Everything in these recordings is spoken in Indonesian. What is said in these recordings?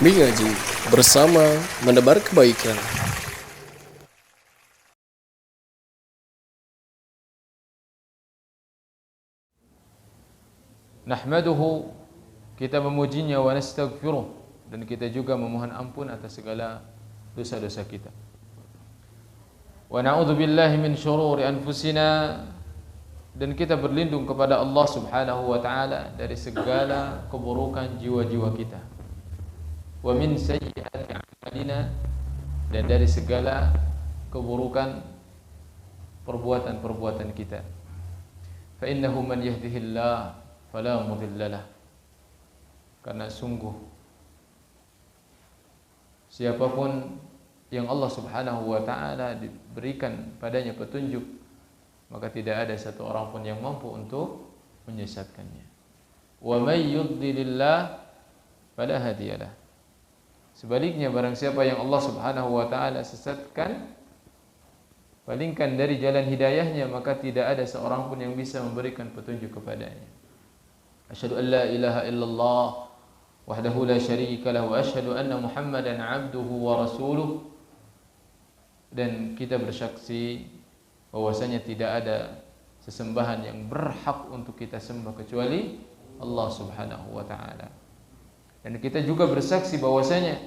Mengaji bersama menebar kebaikan. Nahmaduhu, kita memujinya, wa nastaghfiruh, dan kita juga memohon ampun atas segala dosa-dosa kita. Wa na'udzu billahi min syururi anfusina, dan kita berlindung kepada Allah Subhanahu wa taala dari segala keburukan jiwa-jiwa kita. Wa min sayyiati a'malina, dan dari segala keburukan perbuatan-perbuatan kita. Fa innahu man yahdihillah fala mudhillalah, karena sungguh siapapun yang Allah Subhanahu wa taala diberikan padanya petunjuk, maka tidak ada satu orang pun yang mampu untuk menyesatkannya. Wa may yudlilillah fala hadiyalah. Sebaliknya, barang siapa yang Allah Subhanahu wa taala sesatkan, palingkan dari jalan hidayahnya, maka tidak ada seorang pun yang bisa memberikan petunjuk kepadanya. Asyhadu an la ilaha illallah wahdahu la syarika lahu wa asyhadu anna Muhammadan abduhu wa rasuluh. Dan kita bersaksi bahwasanya tidak ada sesembahan yang berhak untuk kita sembah kecuali Allah Subhanahu wa taala. Dan kita juga bersaksi bahwasanya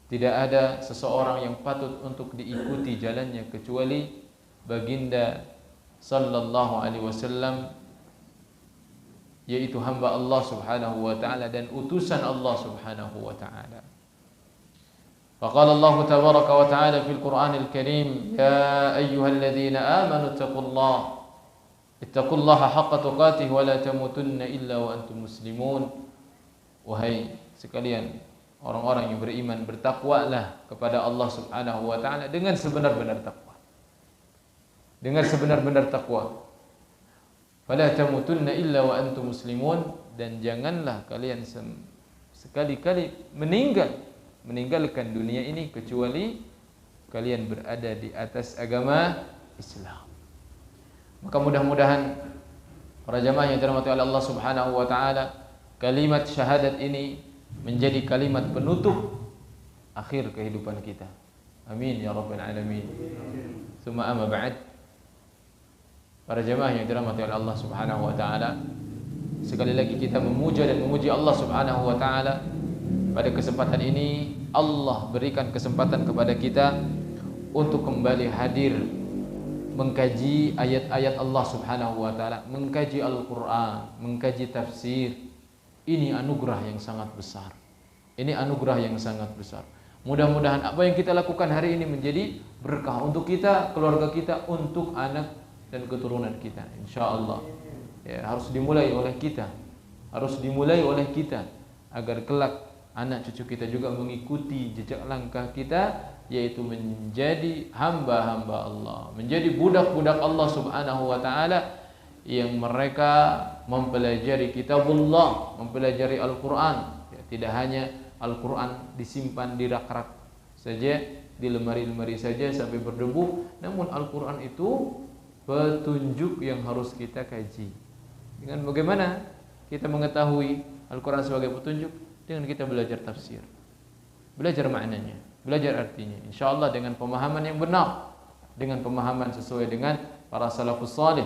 tidak ada seseorang yang patut untuk diikuti jalannya kecuali baginda sallallahu alaihi wasallam, yaitu hamba Allah Subhanahu wa taala dan utusan Allah Subhanahu wa taala. Faqala Allah tabaraka wa taala fil Qur'anil Karim, ya ayyuhalladzina amanu ittaqullaha haqqa tuqatih wa la tamutunna illa wa antum muslimun. Wahai sekalian orang-orang yang beriman, bertakwalah kepada Allah Subhanahu wa taala dengan sebenar-benar takwa. Dengan sebenar-benar takwa. Fala tamutunna illa wa antum muslimun, dan janganlah kalian sekali-kali meninggalkan dunia ini kecuali kalian berada di atas agama Islam. Maka mudah-mudahan para jamaah yang dirahmati oleh Allah Subhanahu wa taala, kalimat syahadat ini menjadi kalimat penutup akhir kehidupan kita. Amin ya rabbal alamin. Tsumma amma ba'd. Para jemaah yang dirahmati oleh Allah Subhanahu wa taala, sekali lagi kita memuja dan memuji Allah Subhanahu wa taala. Pada kesempatan ini Allah berikan kesempatan kepada kita untuk kembali hadir mengkaji ayat-ayat Allah Subhanahu wa taala, mengkaji Al-Qur'an, mengkaji tafsir. Ini anugerah yang sangat besar. Ini anugerah yang sangat besar. Mudah-mudahan apa yang kita lakukan hari ini menjadi berkah untuk kita, keluarga kita, untuk anak dan keturunan kita, insyaallah. Ya, harus dimulai oleh kita. Harus dimulai oleh kita agar kelak anak cucu kita juga mengikuti jejak langkah kita, yaitu menjadi hamba-hamba Allah, menjadi budak-budak Allah Subhanahu wa taala yang mereka mempelajari kitabullah, mempelajari Al-Qur'an. Ya, tidak hanya Al-Qur'an disimpan di rak-rak saja, di lemari-lemari saja sampai berdebu, namun Al-Qur'an itu petunjuk yang harus kita kaji. Dengan bagaimana kita mengetahui Al-Quran sebagai petunjuk? Dengan kita belajar tafsir, belajar maknanya, belajar artinya. InsyaAllah dengan pemahaman yang benar, dengan pemahaman sesuai dengan para salafus salih,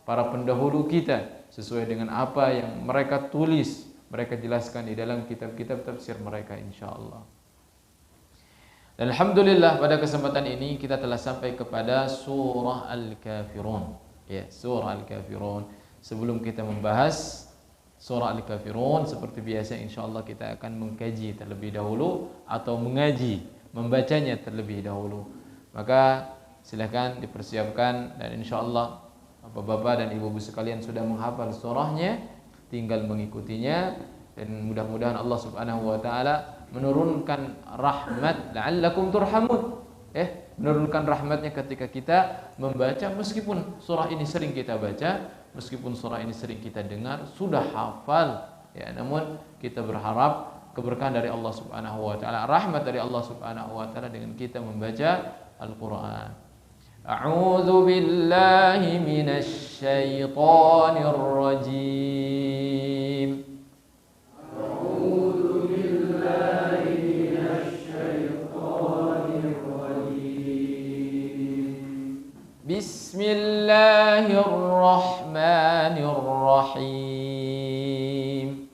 para pendahulu kita, sesuai dengan apa yang mereka tulis, mereka jelaskan di dalam kitab-kitab tafsir mereka, insyaallah. Dan alhamdulillah pada kesempatan ini kita telah sampai kepada surah Al-Kafirun. Ya, surah Al-Kafirun. Sebelum kita membahas surah Al-Kafirun, seperti biasa insyaallah kita akan mengkaji terlebih dahulu atau mengaji, membacanya terlebih dahulu. Maka silakan dipersiapkan, dan insyaallah Bapak-bapak dan ibu-ibu sekalian sudah menghafal surahnya, tinggal mengikutinya, dan mudah-mudahan Allah Subhanahu wa taala menurunkan rahmat la'allakum turhamun. Menurunkan rahmatnya ketika kita membaca, meskipun surah ini sering kita baca, meskipun surah ini sering kita dengar, sudah hafal ya, namun kita berharap keberkahan dari Allah Subhanahu wa taala, rahmat dari Allah Subhanahu wa taala dengan kita membaca Al-Qur'an. A'udzu billahi minasy syaithanir rajim. A'udzu billahi Bismillahirrahmanirrahim.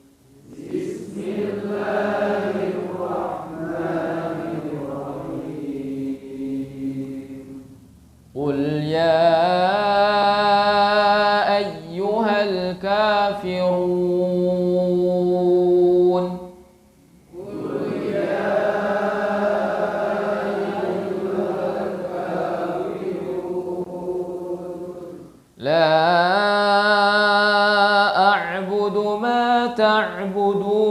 Qul ya ayyuhal kafirun. La a'budu ma ta'budun.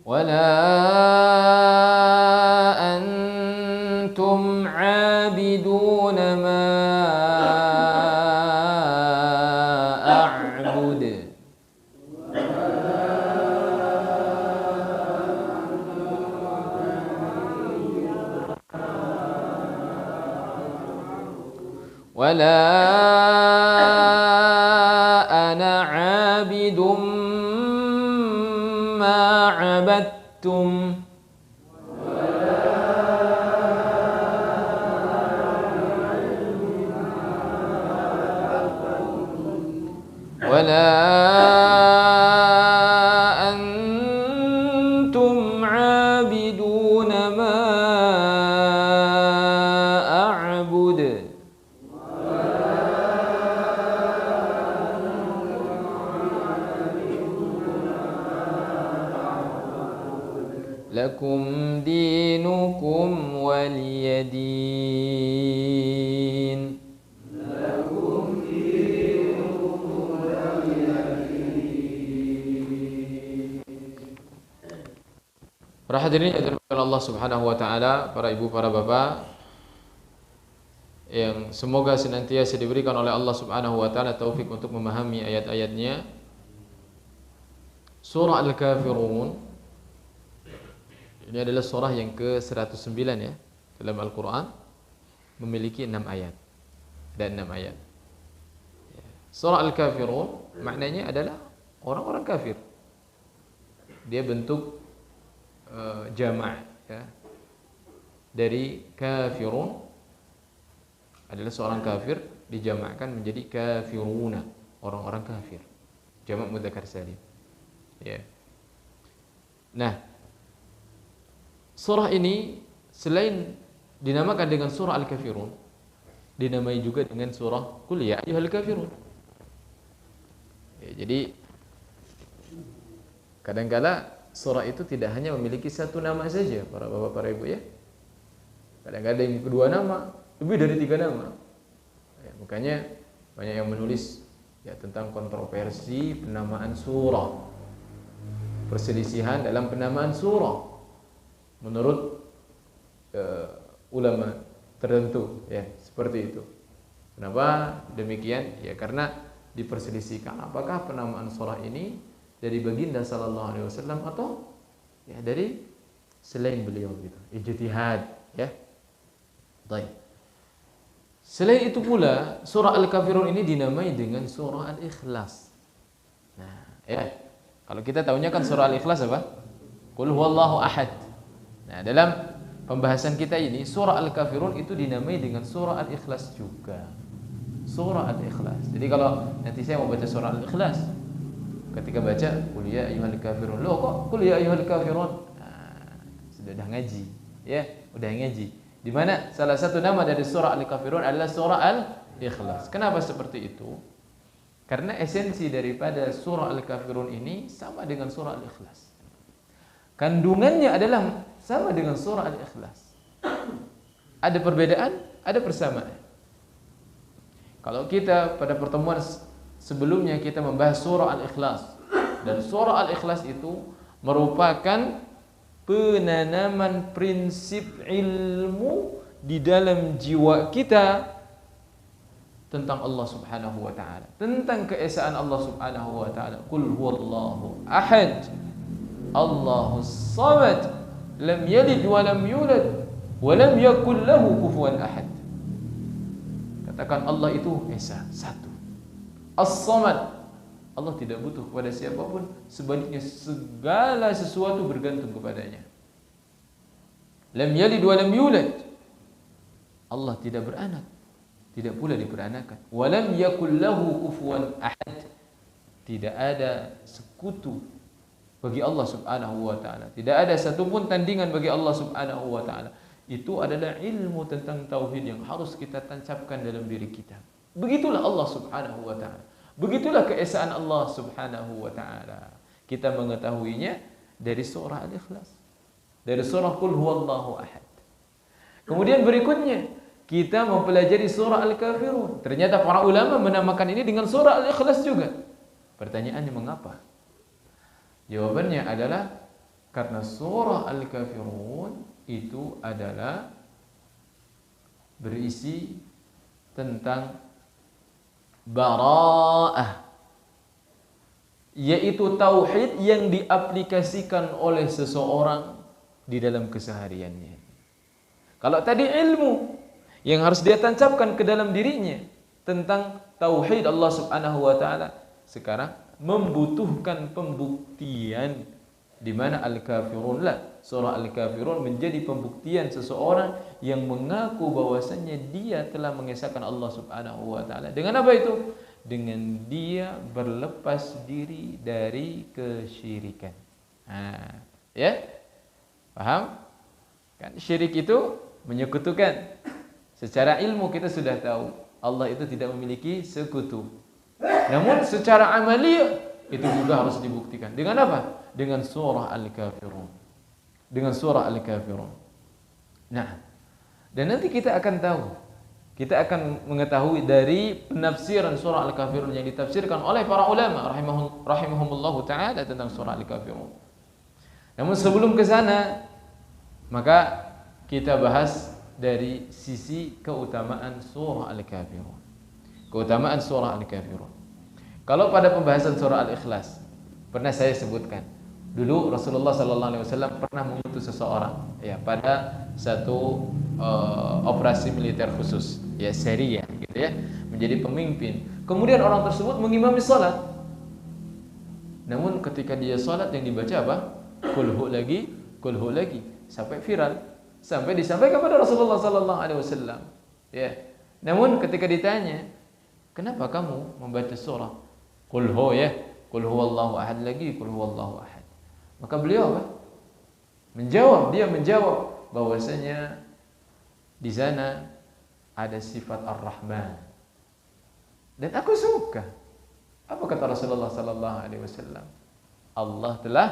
ولا أنتم عابدون ما أعبد. ولا أنا عابد ما عبدتم. ولا أنتم عابدون ما أعبد. لكم دينكم ولي دين. Para hadirin yang dirahmati Allah Subhanahu wa taala, para ibu, para bapak yang semoga senantiasa diberikan oleh Allah Subhanahu wa taala taufik untuk memahami ayat-ayatnya. Surah Al-Kafirun ini adalah surah yang ke-109 ya dalam Al-Qur'an, memiliki 6 ayat. Ada 6 ayat. Surah Al-Kafirun maknanya adalah orang-orang kafir. Dia bentuk jama' ya. Dari kafirun adalah seorang kafir dijamakkan menjadi kafiruna, orang-orang kafir. Jamak mudzakkar salim. Ya. Nah, surah ini selain dinamakan dengan surah Al-Kafirun, dinamai juga dengan surah Qul ya ayyuhal kafirun. Ya, jadi kadang-kala surah itu tidak hanya memiliki satu nama saja, para bapak, para ibu ya. Kadang-kadang ada yang kedua nama, lebih dari 3 nama. Ya, makanya banyak yang menulis ya tentang kontroversi penamaan surah, perselisihan dalam penamaan surah menurut ulama tertentu ya, seperti itu. Kenapa demikian? Ya karena diperselisihkan apakah penamaan surah ini dari baginda sallallahu alaihi wasallam atau ya dari selain beliau gitu. Ijtihad ya. Baik. Selain itu pula surah Al-Kafirun ini dinamai dengan surah Al-Ikhlas. Nah, ya. Kalau kita tahunya kan surah Al-Ikhlas apa? Qul huwallahu ahad. Nah, dalam pembahasan kita ini surah Al-Kafirun itu dinamai dengan surah Al-Ikhlas juga. Surah Al-Ikhlas. Jadi kalau nanti saya mau baca surah Al-Ikhlas, ketika baca qul ya ayyuhal kafirun, loh kok qul ya ayyuhal kafirun? Nah, sudah ngaji, ya, udah ngaji. Di mana salah satu nama dari surah Al-Kafirun adalah surah Al-Ikhlas. Kenapa seperti itu? Karena esensi daripada surah Al-Kafirun ini sama dengan surah Al-Ikhlas. Kandungannya adalah sama dengan surah Al-Ikhlas. Ada perbedaan, ada persamaan. Kalau kita pada pertemuan sebelumnya kita membahas surah Al-Ikhlas, dan surah Al-Ikhlas itu merupakan penanaman prinsip ilmu di dalam jiwa kita tentang Allah Subhanahu wa taala, tentang keesaan Allah Subhanahu wa taala. Qul huwallahu ahad, Allahus samad, lam yalid wa lam yulad wa lam yakul lahu kufuwan ahad. Katakan Allah itu esa, satu. As-samad, Allah tidak butuh kepada siapapun, sebaliknya segala sesuatu bergantung kepadanya. Lam yalid wa lam yulad. Allah tidak beranak, tidak pula diperanakan. Wa lam yakul lahu kufuwan ahad. Tidak ada sekutu bagi Allah Subhanahu wa taala. Tidak ada satupun tandingan bagi Allah Subhanahu wa taala. Itu adalah ilmu tentang tauhid yang harus kita tancapkan dalam diri kita. Begitulah Allah Subhanahu wa taala. Begitulah keesaan Allah Subhanahu wa taala. Kita mengetahuinya dari surah Al-Ikhlas, dari surah Qul huwallahu ahad. Kemudian berikutnya kita mempelajari surah Al-Kafirun. Ternyata para ulama menamakan ini dengan surah Al-Ikhlas juga. Pertanyaannya mengapa? Jawabannya adalah karena surah Al-Kafirun itu adalah berisi tentang bara'ah, yaitu tauhid yang diaplikasikan oleh seseorang di dalam kesehariannya. Kalau tadi ilmu yang harus dia tancapkan ke dalam dirinya tentang tauhid Allah Subhanahu wa taala, sekarang membutuhkan pembuktian, di mana Al-Kafirun surah Al-Kafirun menjadi pembuktian seseorang yang mengaku bahwasannya dia telah mengesahkan Allah Subhanahu wa taala. Dengan apa itu? Dengan dia berlepas diri dari kesyirikan. Ya? Paham? Kan syirik itu menyekutukan. Secara ilmu kita sudah tahu Allah itu tidak memiliki sekutu. Namun secara amaliyah itu juga harus dibuktikan. Dengan apa? Dengan surah Al-Kafirun. Dengan surah Al-Kafirun. Nah, dan nanti kita akan tahu, kita akan mengetahui dari penafsiran surah Al-Kafirun yang ditafsirkan oleh para ulama rahimahumullahu taala tentang surah Al-Kafirun. Namun sebelum ke sana, maka kita bahas dari sisi keutamaan surah Al-Kafirun. Keutamaan surah Al-Kafirun. Kalau pada pembahasan surah Al-Ikhlas pernah saya sebutkan, dulu Rasulullah sallallahu alaihi wasallam pernah mengutus seseorang ya pada satu operasi militer khusus, ya Syria gitu ya, menjadi pemimpin. Kemudian orang tersebut mengimami salat. Namun ketika dia salat yang dibaca apa? Qul hu lagi sampai viral, sampai disampaikan kepada Rasulullah sallallahu alaihi wasallam. Ya. Namun ketika ditanya, "Kenapa kamu membaca surah Qul hu ya? Qul huwallahu ahad lagi, Qul huwallahu ahad." Maka beliau apa? Dia menjawab bahwasanya di sana ada sifat Ar-Rahman. Dan aku suka. Apa kata Rasulullah sallallahu alaihi wasallam? Allah telah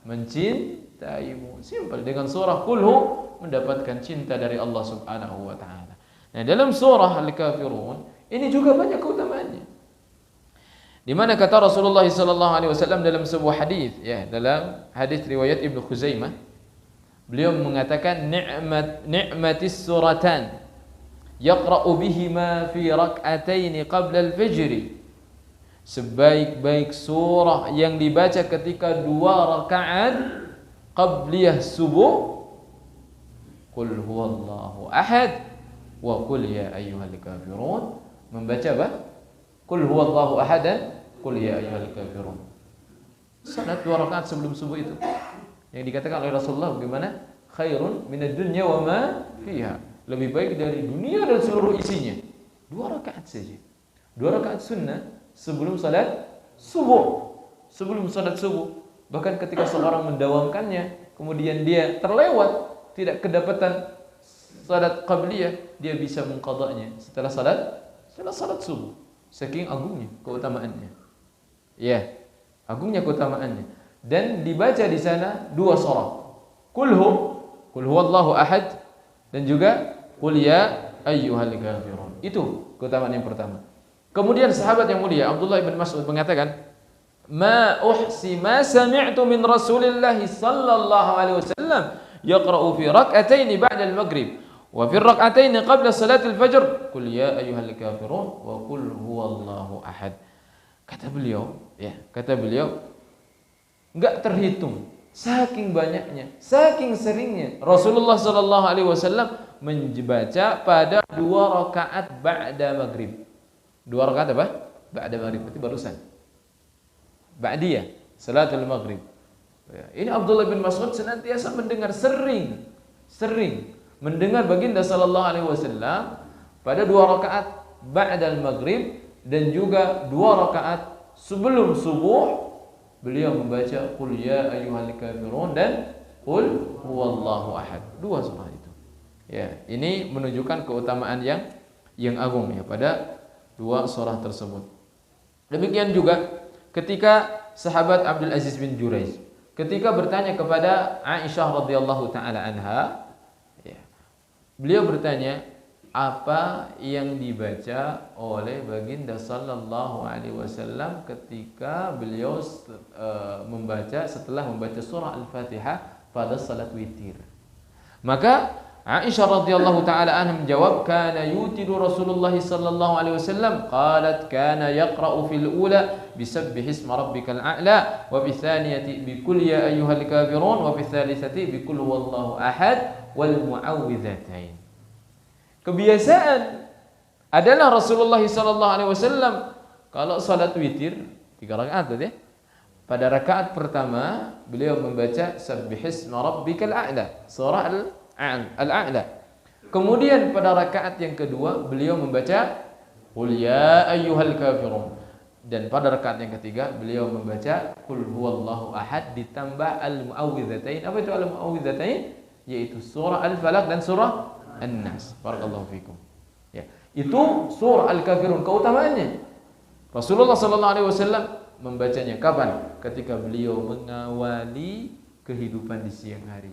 mencintaimu. Simpel, dengan surah Qul hu mendapatkan cinta dari Allah Subhanahu wa taala. Nah, dalam surah Al-Kafirun ini juga banyak keutamaannya. Di mana kata Rasulullah sallallahu alaihi wasallam dalam sebuah hadis, ya, dalam hadis riwayat Ibnu Khuzaimah, beliau mengatakan ni'matis suratan yaqra'u bihima fi rak'atain qabla al-fajr. Sebaik-baik surah yang dibaca ketika 2 rakaat qabliyah subuh, Qul huwallahu ahad wa qul ya ayyuhal kafirun. Membaca apa? Qul huwallahu ahad dan qul ya ayyuhal kafirun. Salat 2 rakaat sebelum subuh itu yang dikatakan oleh Rasulullah bagaimana? Khairun minad dunya wa ma fiha. Lebih baik dari dunia dan seluruh isinya. 2 rakaat saja. 2 rakaat sunnah sebelum salat subuh. Sebelum salat subuh. Bahkan ketika seorang mendawamkannya, kemudian dia terlewat, tidak kedapatan salat qabliyah, dia bisa mengqadanya setelah salat subuh. Saking agungnya keutamaannya. Ya, agungnya keutamaannya. Dan dibaca di sana 2 surah. Qul huwallahu ahad dan juga qul ya ayyuhal kafirun. Itu keutamaan yang pertama. Kemudian sahabat yang mulia Abdullah bin Mas'ud mengatakan, "Ma sami'tu min Rasulillah sallallahu alaihi wasallam yaqra'u fi rak'atayn ba'da al-maghrib wa fi rak'atayn qabla salat al-fajr qul ya ayyuhal kafirun wa qul huwallahu ahad." Kata beliau, enggak terhitung saking banyaknya, saking seringnya Rasulullah sallallahu alaihi wasallam membaca pada 2 rakaat ba'da maghrib. 2 rakaat apa? Ba'da maghrib, berarti barusan. ba'diyah, salatul maghrib. Ya, ini Abdullah bin Mas'ud senantiasa mendengar sering mendengar baginda sallallahu alaihi wasallam pada 2 rakaat ba'dal maghrib dan juga 2 rakaat sebelum subuh beliau membaca qul ya ayyuhal kafirun dan qul huwallahu ahad. 2 surah itu. Ya, ini menunjukkan keutamaan yang agung ya pada 2 surah tersebut. Demikian juga ketika sahabat Abdul Aziz bin Jurayj ketika bertanya kepada Aisyah radhiyallahu taala anha, ya, beliau bertanya, apa yang dibaca oleh baginda sallallahu alaihi wasallam ketika beliau membaca setelah membaca surah Al-Fatihah pada salat witir. Maka Aisyah radhiyallahu taala anha menjawab, kana yutiru Rasulullah sallallahu alaihi wasallam, qalat kana yaqra'u fil ula bisabbih isma rabbikal a'la wa bi thaniyati bi qul ya ayyuhal kafirun wa bi thalithati bi qul huwallahu ahad wal mu'awwidzatain. Kebiasaan adalah Rasulullah sallallahu alaihi wasallam kalau salat witir 3 rakaat tadi, pada rakaat pertama beliau membaca sabbihisma rabbikal a'la, surah Al-A'la. Kemudian pada rakaat yang kedua beliau membaca qul ya ayyuhal kafirun, dan pada rakaat yang ketiga beliau membaca qul huwallahu ahad ditambah al-mu'awwidzatain. Apa itu al-mu'awwidzatain? Yaitu surah Al-Falaq dan surah An-Nas. Barakallahu fikum. Ya, itu surah Al-Kafirun keutamaannya. Rasulullah sallallahu alaihi wasallam membacanya kapan? Ketika beliau mengawali kehidupan di siang hari.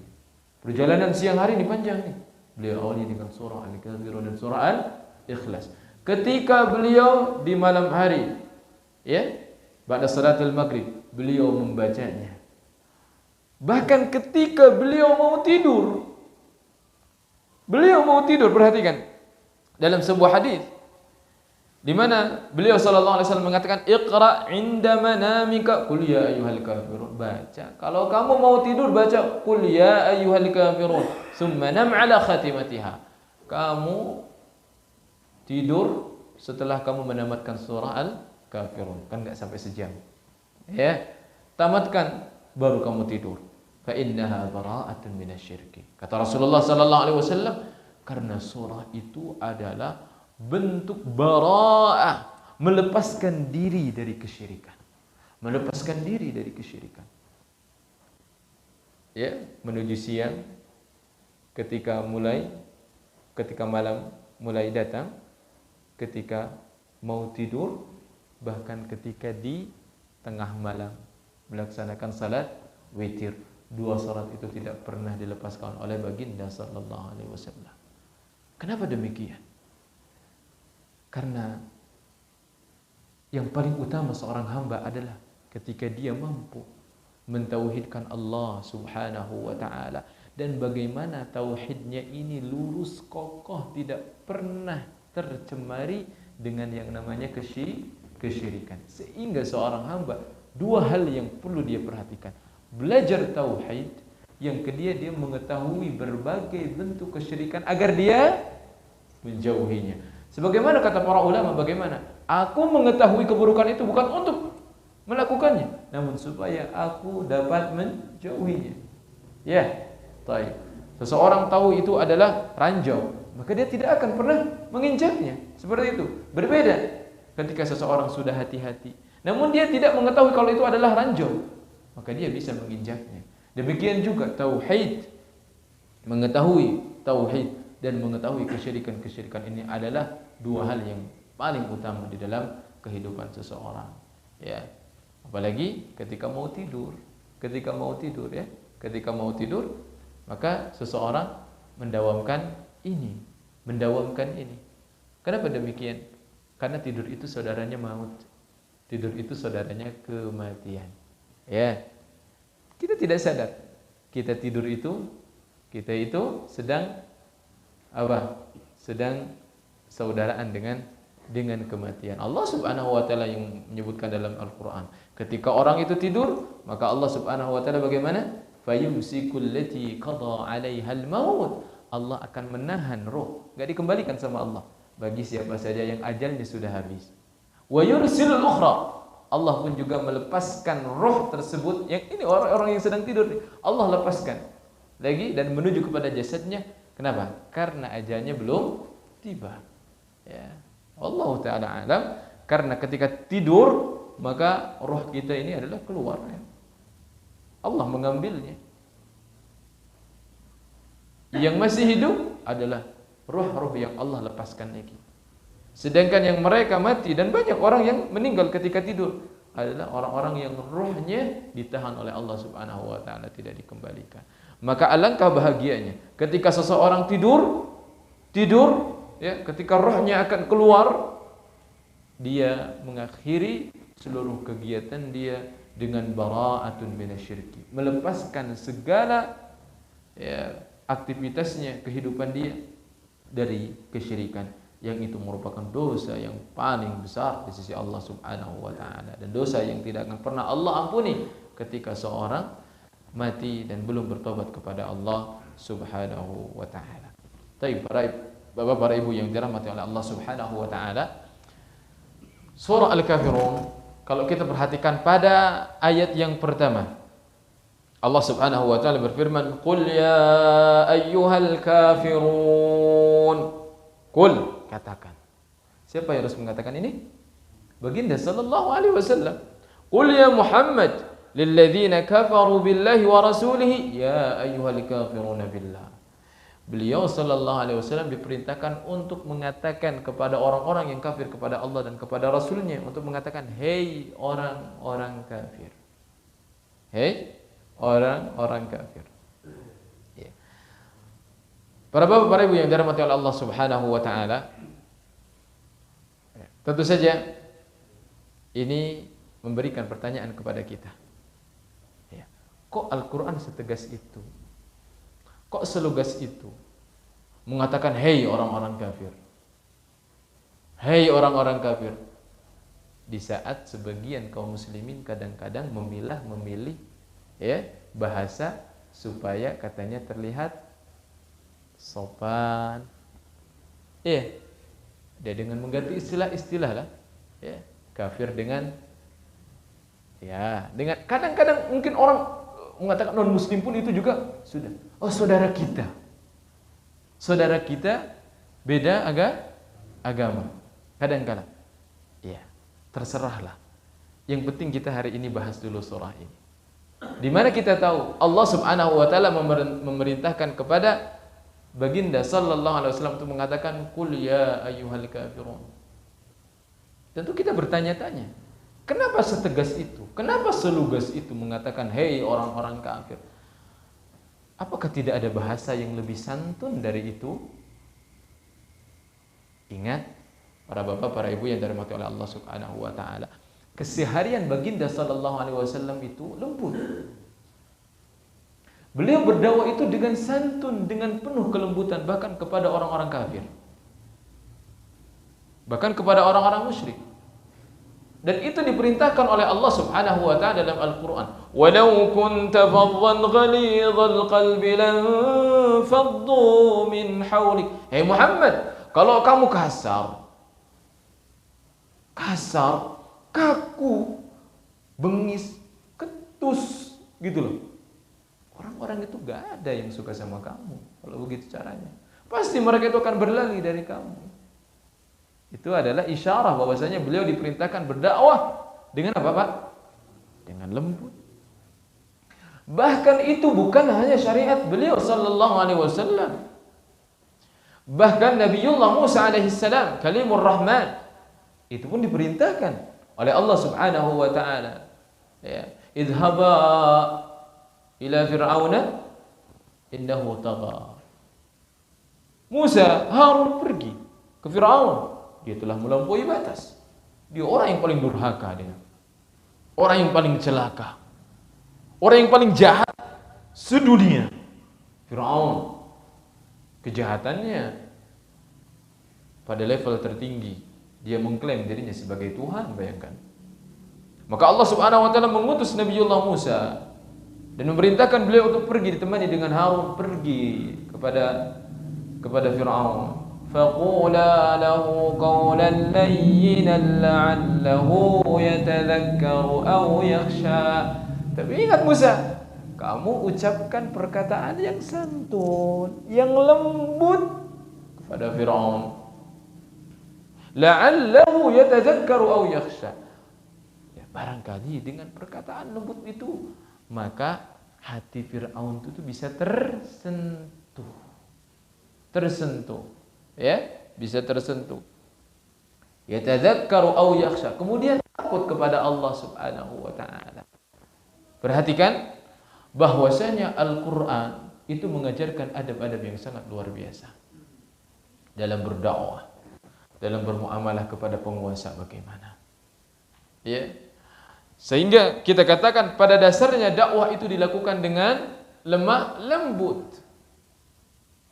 Perjalanan siang hari ini panjang nih. Beliau awali dengan surah Al-Kafirun dan surah Al-Ikhlas. Ketika beliau di malam hari, ya, pada salatul maghrib, beliau membacanya. Bahkan ketika beliau mau tidur, perhatikan dalam sebuah hadis di mana beliau sallallahu alaihi wasallam mengatakan iqra 'inda manamika qul ya ayyuhal kafirun. Baca kalau kamu mau tidur, baca qul ya ayyuhal kafirun summa nam 'ala khatimatiha. Kamu tidur setelah kamu menamatkan surah Al-Kafirun, kan enggak sampai sejam. Ya, tamatkan baru kamu tidur. Fa innaha bara'atun minasyirki. Kata Rasulullah sallallahu alaihi wasallam, karena surah itu adalah bentuk bara'ah, melepaskan diri dari kesyirikan. Melepaskan diri dari kesyirikan. Ya, menuju siang ketika malam mulai datang, ketika mau tidur, bahkan ketika di tengah malam melaksanakan salat witir. 2 salat itu tidak pernah dilepaskan oleh baginda sallallahu alaihi wasallam. Kenapa demikian? Karena yang paling utama seorang hamba adalah ketika dia mampu mentauhidkan Allah Subhanahu wa taala, dan bagaimana tauhidnya ini lurus kokoh, tidak pernah tercemari dengan yang namanya kesyirikan. Sehingga seorang hamba 2 hal yang perlu dia perhatikan. Belajar tauhid, yang kedua dia mengetahui berbagai bentuk kesyirikan agar dia menjauhinya. Sebagaimana kata para ulama, bagaimana? Aku mengetahui keburukan itu bukan untuk melakukannya, namun supaya aku dapat menjauhinya. Ya, baik. Seseorang tahu itu adalah ranjau, maka dia tidak akan pernah menginjaknya. Seperti itu. Berbeda ketika seseorang sudah hati-hati, namun dia tidak mengetahui kalau itu adalah ranjau, maka dia bisa menginjaknya. Demikian juga tauhid, mengetahui tauhid dan mengetahui kesyirikan-kesyirikan ini adalah 2 hal yang paling utama di dalam kehidupan seseorang. Ya. Apalagi ketika mau tidur, ketika mau tidur, maka seseorang mendawamkan ini. Kenapa demikian? Karena tidur itu saudaranya maut. Tidur itu saudaranya kematian. Ya. Kita tidak sadar. Kita itu sedang apa? Sedang saudaraan dengan kematian. Allah Subhanahu wa taala yang menyebutkan dalam Al-Qur'an, ketika orang itu tidur, maka Allah Subhanahu wa taala bagaimana? Fayumsikul lati qada 'alaihal maut. Allah akan menahan roh, enggak dikembalikan sama Allah bagi siapa saja yang ajalnya sudah habis. Wa yursilul ukhra. Allah pun juga melepaskan roh tersebut, yang ini orang-orang yang sedang tidur, Allah lepaskan lagi dan menuju kepada jasadnya. Kenapa? Karena ajalnya belum tiba. Ya. Allah Ta'ala alam. Karena ketika tidur, maka roh kita ini adalah keluar. Ya. Allah mengambilnya. Yang masih hidup adalah roh-roh yang Allah lepaskan lagi. Sedangkan yang mereka mati, dan banyak orang yang meninggal ketika tidur, adalah orang-orang yang rohnya ditahan oleh Allah Subhanahu wa taala, tidak dikembalikan. Maka alangkah bahagianya ketika seseorang tidur ya, ketika rohnya akan keluar, dia mengakhiri seluruh kegiatan dia dengan bara'atun minasyirki, melepaskan segala ya, aktivitasnya, kehidupan dia dari kesyirikan, yang itu merupakan dosa yang paling besar di sisi Allah Subhanahu wa taala, dan dosa yang tidak akan pernah Allah ampuni ketika seorang mati dan belum bertobat kepada Allah Subhanahu wa taala. Baik, Bapak, para Ibu yang dirahmati oleh Allah Subhanahu wa taala, surah Al-Kafirun, kalau kita perhatikan pada ayat yang pertama, Allah Subhanahu wa taala berfirman, "Qul ya ayyuhal kafirun." Qul, katakan. Siapa yang harus mengatakan ini? Baginda sallallahu alaihi wasallam. Qul ya Muhammad lilladzina kafaru billahi wa rasulihi ya ayyuhal kafiruna billah. Beliau sallallahu alaihi wasallam diperintahkan untuk mengatakan kepada orang-orang yang kafir kepada Allah dan kepada Rasulnya, untuk mengatakan, hei orang-orang kafir. Hei orang-orang kafir. Ya. Para bapak, para ibu yang dirahmati oleh Allah Subhanahu wa taala, tentu saja ini memberikan pertanyaan kepada kita. Ya. Kok Al-Quran setegas itu? Kok selugas itu mengatakan hei orang-orang kafir? Hei orang-orang kafir. Di saat sebagian kaum muslimin kadang-kadang memilih ya, bahasa supaya katanya terlihat sopan. Iya. Dia dengan mengganti istilah-istilah lah. Ya, kafir dengan ya, dengan kadang-kadang mungkin orang mengatakan non muslim pun itu juga sudah. Oh, saudara kita. Saudara kita beda agama. Kadang-kadang. Ya, terserahlah. Yang penting kita hari ini bahas dulu surah ini. Di mana kita tahu Allah Subhanahu wa taala memerintahkan kepada baginda sallallahu alaihi wasallam untuk mengatakan qul ya ayyuhal kafirun. Tentu kita bertanya-tanya, kenapa setegas itu? Kenapa selugas itu mengatakan hei orang-orang kafir? Apakah tidak ada bahasa yang lebih santun dari itu? Ingat, para bapak, para ibu yang dirahmati oleh Allah Subhanahu wa taala, keseharian baginda sallallahu alaihi wasallam itu lembut. Beliau berdakwah itu dengan santun, dengan penuh kelembutan, bahkan kepada orang-orang kafir, bahkan kepada orang-orang musyrik. Dan itu diperintahkan oleh Allah Subhanahu wa taala dalam Al-Qur'an. "Walau kunta faddan ghalidhal qalbi lan faddu min hawlik." Hei Muhammad, kalau kamu kasar, kaku, bengis, ketus gitu loh, orang-orang itu gak ada yang suka sama kamu. Kalau begitu caranya, pasti mereka itu akan berlari dari kamu. Itu adalah isyarah bahwasanya beliau diperintahkan berdakwah dengan apa, Pak? Dengan lembut. Bahkan itu bukan hanya syariat beliau sallallahu alaihi wasallam. Bahkan Nabiullah Musa alaihi salam, kalimur rahman, itu pun diperintahkan oleh Allah Subhanahu wa taala. Ya, idhaba ila fir'auna innahu tagha. Musa, Harun pergi ke Firaun. Dia telah melampaui batas. Dia orang yang paling durhaka dia. Orang yang paling celaka. Orang yang paling jahat sedunia. Firaun, kejahatannya pada level tertinggi. Dia mengklaim dirinya sebagai Tuhan, bayangkan. Maka Allah Subhanahu wa taala mengutus Nabiullah Musa dan memerintahkan beliau untuk pergi ditemani dengan Harun, pergi kepada Firaun. فقولا له قولا لينا لعله يتذكر أو يخشى. Tapi ingat Musa, kamu ucapkan perkataan yang santun, yang lembut kepada Firaun. La'allahu yatadzakkaru aw yakhsha. Ya, barangkali dengan perkataan lembut itu maka hati Firaun itu bisa tersentuh. Ya, bisa tersentuh. Yatadzakkaru aw yakhsha. Kemudian takut kepada Allah Subhanahu wa taala. Perhatikan bahwasanya Al-Qur'an itu mengajarkan adab-adab yang sangat luar biasa dalam berdakwah, dalam bermuamalah kepada penguasa bagaimana. Ya. Sehingga kita katakan pada dasarnya dakwah itu dilakukan dengan lemah lembut.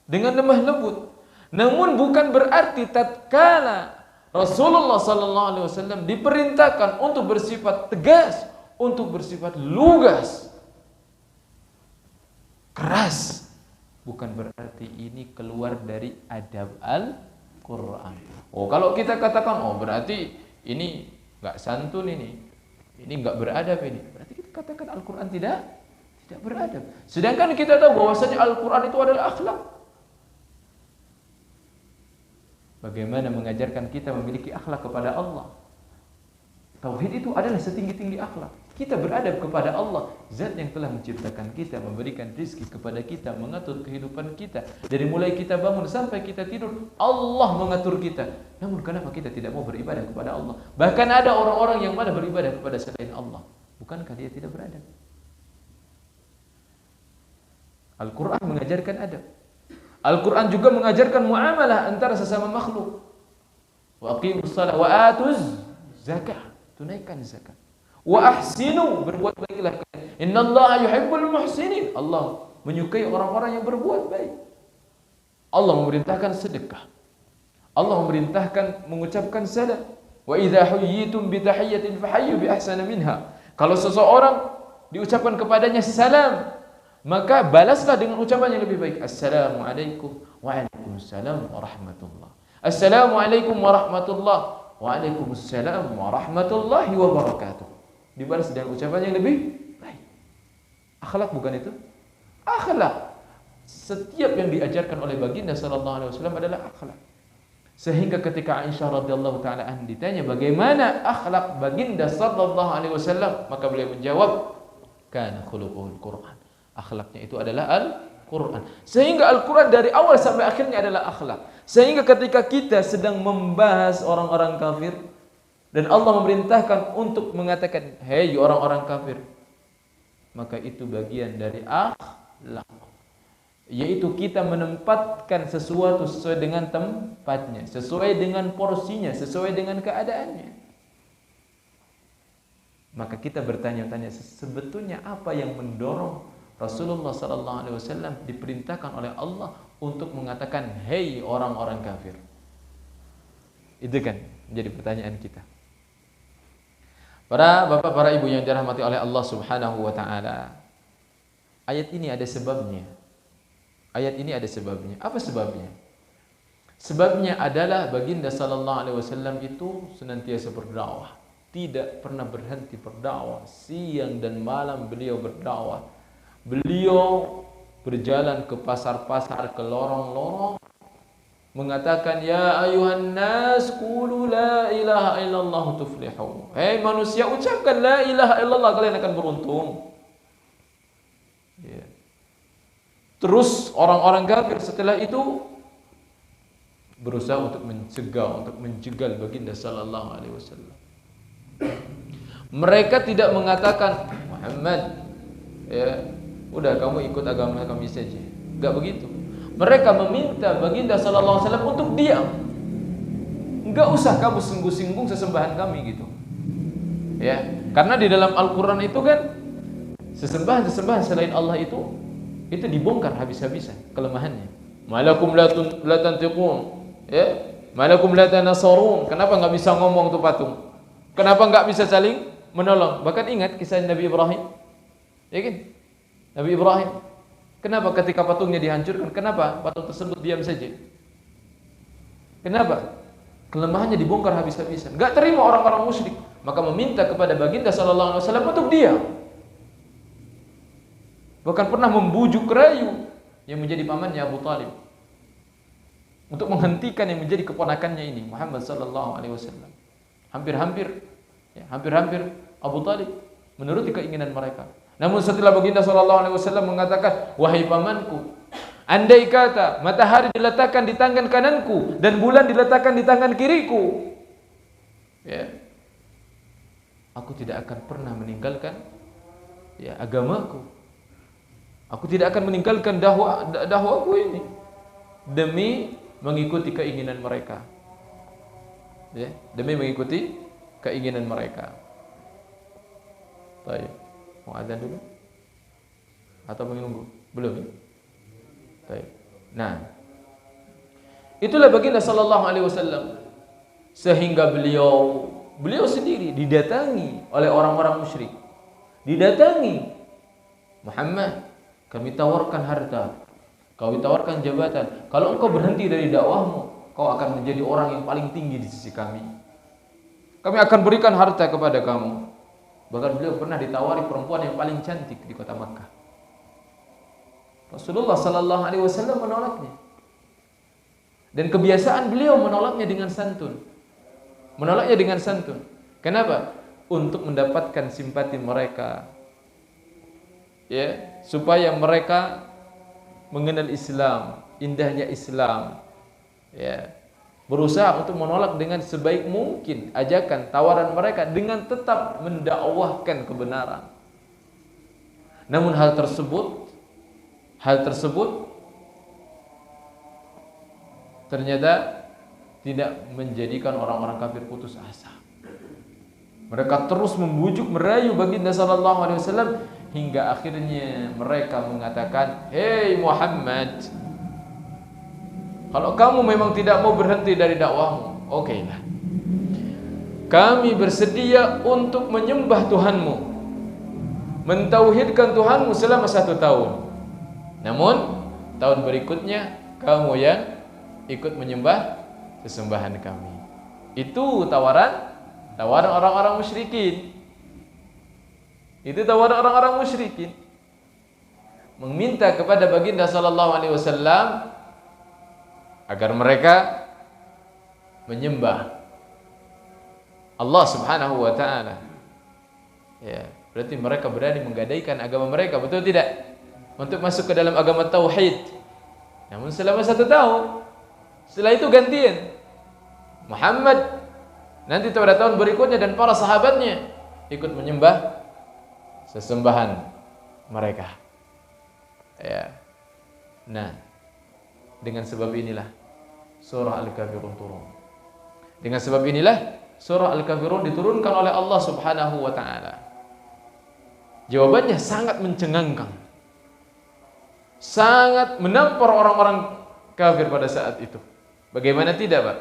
Dengan lemah lembut. Namun bukan berarti tatkala Rasulullah sallallahu alaihi wasallam diperintahkan untuk bersifat tegas, untuk bersifat lugas, keras, bukan berarti ini keluar dari adab Al-Qur'an. Oh, kalau kita katakan berarti ini enggak santun ini enggak beradab ini. Berarti kita katakan Al-Qur'an tidak beradab. Sedangkan kita tahu bahwasanya Al-Qur'an itu adalah akhlak. Bagaimana mengajarkan kita memiliki akhlak kepada Allah. Tauhid itu adalah setinggi-tinggi akhlak. Kita beradab kepada Allah, Zat yang telah menciptakan kita, memberikan rizki kepada kita, mengatur kehidupan kita. Dari mulai kita bangun sampai kita tidur, Allah mengatur kita. Namun kenapa kita tidak mau beribadah kepada Allah? Bahkan ada orang-orang yang malah beribadah kepada selain Allah. Bukankah dia tidak beradab? Al-Quran mengajarkan adab. Al-Quran juga mengajarkan muamalah antara sesama makhluk. Wa aqimus shalah wa atuz zakah. Tunaikan zakat. Wa ahsinu, berbuat baiklah. Innallaha yuhibbul muhsinin. Allah menyukai orang-orang yang berbuat baik. Allah memerintahkan sedekah. Allah memerintahkan mengucapkan salam. Wa idza huyyitum bi tahiyyatin fahayyu bi ahsana minha. Kalau seseorang diucapkan kepadanya salam, maka balaslah dengan ucapan yang lebih baik. Assalamualaikum waalaikumsalam warahmatullah. Assalamualaikum warahmatullah. Waalaikumsalam warahmatullahi wabarakatuh. Dibalas dengan ucapan yang lebih baik. Akhlak bukan itu? Akhlak. Setiap yang diajarkan oleh baginda sallallahu alaihi wasallam adalah akhlak. Sehingga ketika Aisyah radhiyallahu taala anha ditanya bagaimana akhlak baginda sallallahu alaihi wasallam, maka beliau menjawab, kana khuluquhul Qur'an. Akhlaknya itu adalah Al-Quran. Sehingga Al-Quran dari awal sampai akhirnya adalah akhlak. Sehingga ketika kita sedang membahas orang-orang kafir dan Allah memerintahkan untuk mengatakan, hei orang-orang kafir, maka itu bagian dari akhlak. Yaitu kita menempatkan sesuatu sesuai dengan tempatnya, sesuai dengan porsinya, sesuai dengan keadaannya. Maka kita bertanya-tanya, sebetulnya apa yang mendorong Rasulullah sallallahu alaihi wasallam diperintahkan oleh Allah untuk mengatakan hei orang-orang kafir? Itu kan menjadi pertanyaan kita. Para bapak, para ibu yang dirahmati oleh Allah Subhanahu wa taala. Ayat ini ada sebabnya. Ayat ini ada sebabnya. Apa sebabnya? Sebabnya adalah baginda sallallahu alaihi wasallam itu senantiasa berdakwah, tidak pernah berhenti berdakwah. Siang dan malam beliau berdakwah. Beliau berjalan ke pasar-pasar, ke lorong-lorong, mengatakan, ya ayuhan nas qulu la ilaha illallah tuflihu. Hei manusia, ucapkan la ilaha illallah, kalian akan beruntung. Ya. Terus orang-orang kafir setelah itu berusaha untuk mencegah, untuk menjegal baginda sallallahu alaihi wasallam. Mereka tidak mengatakan, Muhammad, ya, udah kamu ikut agama kami saja. Enggak begitu. Mereka meminta baginda sallallahu alaihi wasallam untuk diam. Enggak usah kamu singgung-singgung sesembahan kami gitu. Ya, karena di dalam Al-Qur'an itu kan sesembahan-sesembahan selain Allah itu dibongkar habis-habisan kelemahannya. Malakum la tantiqun, ya. Malakum la tanasarun. Kenapa enggak bisa ngomong tuh patung? Kenapa enggak bisa saling menolong? Bahkan ingat kisah Nabi Ibrahim. Ya kan? Nabi Ibrahim, kenapa ketika patungnya dihancurkan, kenapa patung tersebut diam saja? Kenapa? Kelemahannya dibongkar habis-habisan. Enggak terima orang-orang musyrik, maka meminta kepada baginda sallallahu alaihi wasallam untuk diam. Bahkan pernah membujuk rayu yang menjadi pamannya Abu Talib untuk menghentikan yang menjadi keponakannya ini, Muhammad sallallahu alaihi wasallam. Hampir-hampir Abu Talib menuruti keinginan mereka. Namun setelah baginda sallallahu alaihi wasallam mengatakan, "Wahai pamanku, andai kata matahari diletakkan di tangan kananku dan bulan diletakkan di tangan kiriku, ya, aku tidak akan pernah meninggalkan agamaku. Aku tidak akan meninggalkan dakwaku ini demi mengikuti keinginan mereka." Ya, demi mengikuti keinginan mereka. Baik. Mau adzan dulu? Atau menunggu? Belum ya? Baik. Nah, itulah baginda sallallahu alaihi wasallam, sehingga beliau sendiri didatangi oleh orang-orang musyrik. Didatangi, "Muhammad, kami tawarkan harta, kami tawarkan jabatan. Kalau engkau berhenti dari dakwahmu, kau akan menjadi orang yang paling tinggi di sisi kami. Kami akan berikan harta kepada kamu." Bahkan beliau pernah ditawari perempuan yang paling cantik di kota Makkah. Rasulullah sallallahu alaihi wasallam menolaknya. Dan kebiasaan beliau menolaknya dengan santun. Menolaknya dengan santun. Kenapa? Untuk mendapatkan simpati mereka. Ya, supaya mereka mengenal Islam, indahnya Islam. Ya. Berusaha untuk menolak dengan sebaik mungkin ajakan, tawaran mereka dengan tetap mendakwahkan kebenaran. Namun hal tersebut ternyata tidak menjadikan orang-orang kafir putus asa. Mereka terus membujuk, merayu baginda sallallahu alaihi wasallam hingga akhirnya mereka mengatakan, "Hei Muhammad, kalau kamu memang tidak mau berhenti dari dakwahmu, okeylah. Kami bersedia untuk menyembah Tuhanmu, mentauhidkan Tuhanmu selama 1 tahun. Namun tahun berikutnya kamu yang ikut menyembah sesembahan kami." Itu tawaran orang-orang musyrikin. Itu tawaran orang-orang musyrikin. Meminta kepada baginda sallallahu alaihi wasallam agar mereka menyembah Allah Subhanahu wa taala. Ya, berarti mereka berani menggadaikan agama mereka, betul tidak? Untuk masuk ke dalam agama tauhid. Namun selama 1 tahun, setelah itu gantian. Muhammad nanti pada tahun berikutnya dan para sahabatnya ikut menyembah sesembahan mereka. Ya. Nah, dengan sebab inilah surah Al-Kafirun turun. Dengan sebab inilah surah Al-Kafirun diturunkan oleh Allah Subhanahu wa taala. Jawabannya sangat mencengangkan. Sangat menampar orang-orang kafir pada saat itu. Bagaimana tidak, Pak?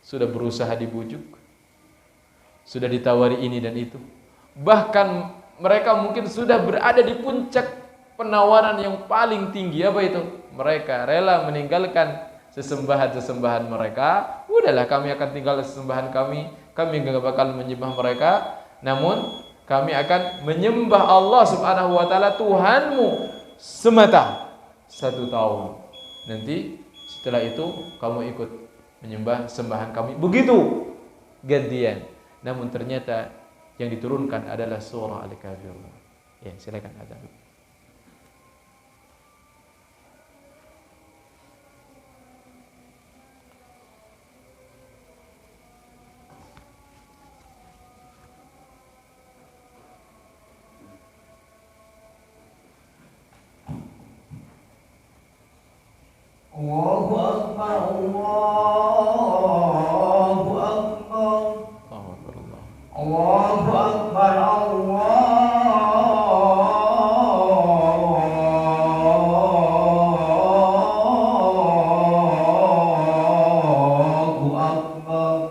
Sudah berusaha dibujuk, sudah ditawari ini dan itu. Bahkan mereka mungkin sudah berada di puncak penawaran yang paling tinggi. Apa itu? Mereka rela meninggalkan sesembahan-sesembahan mereka. Udahlah, kami akan tinggal sesembahan kami enggak bakal menyembah mereka, namun kami akan menyembah Allah Subhanahu wa taala Tuhanmu semata 1 tahun. Nanti setelah itu kamu ikut menyembah sembahan kami. Begitu gantian. Namun ternyata yang diturunkan adalah surah Al-Kafirun. Ya, silakan adzan. Allahu Akbar, Allahu Akbar, Allahu Akbar, Allahu Akbar.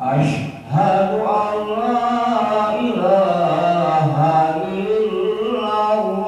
Asyhadu an la ilaha illallah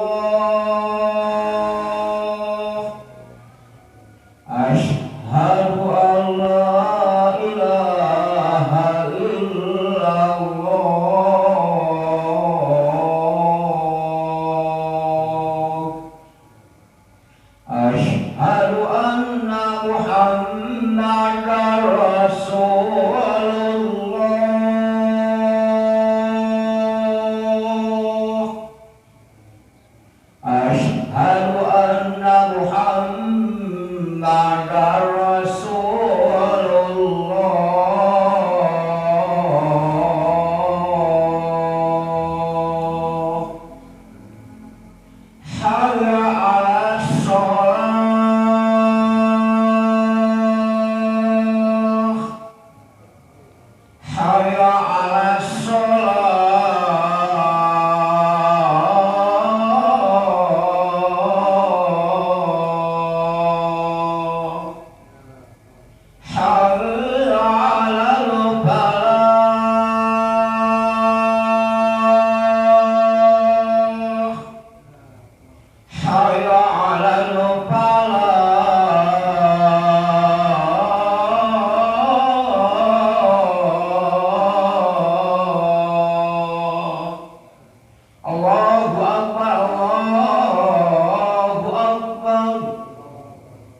Allahu Akbar, Allahu Akbar.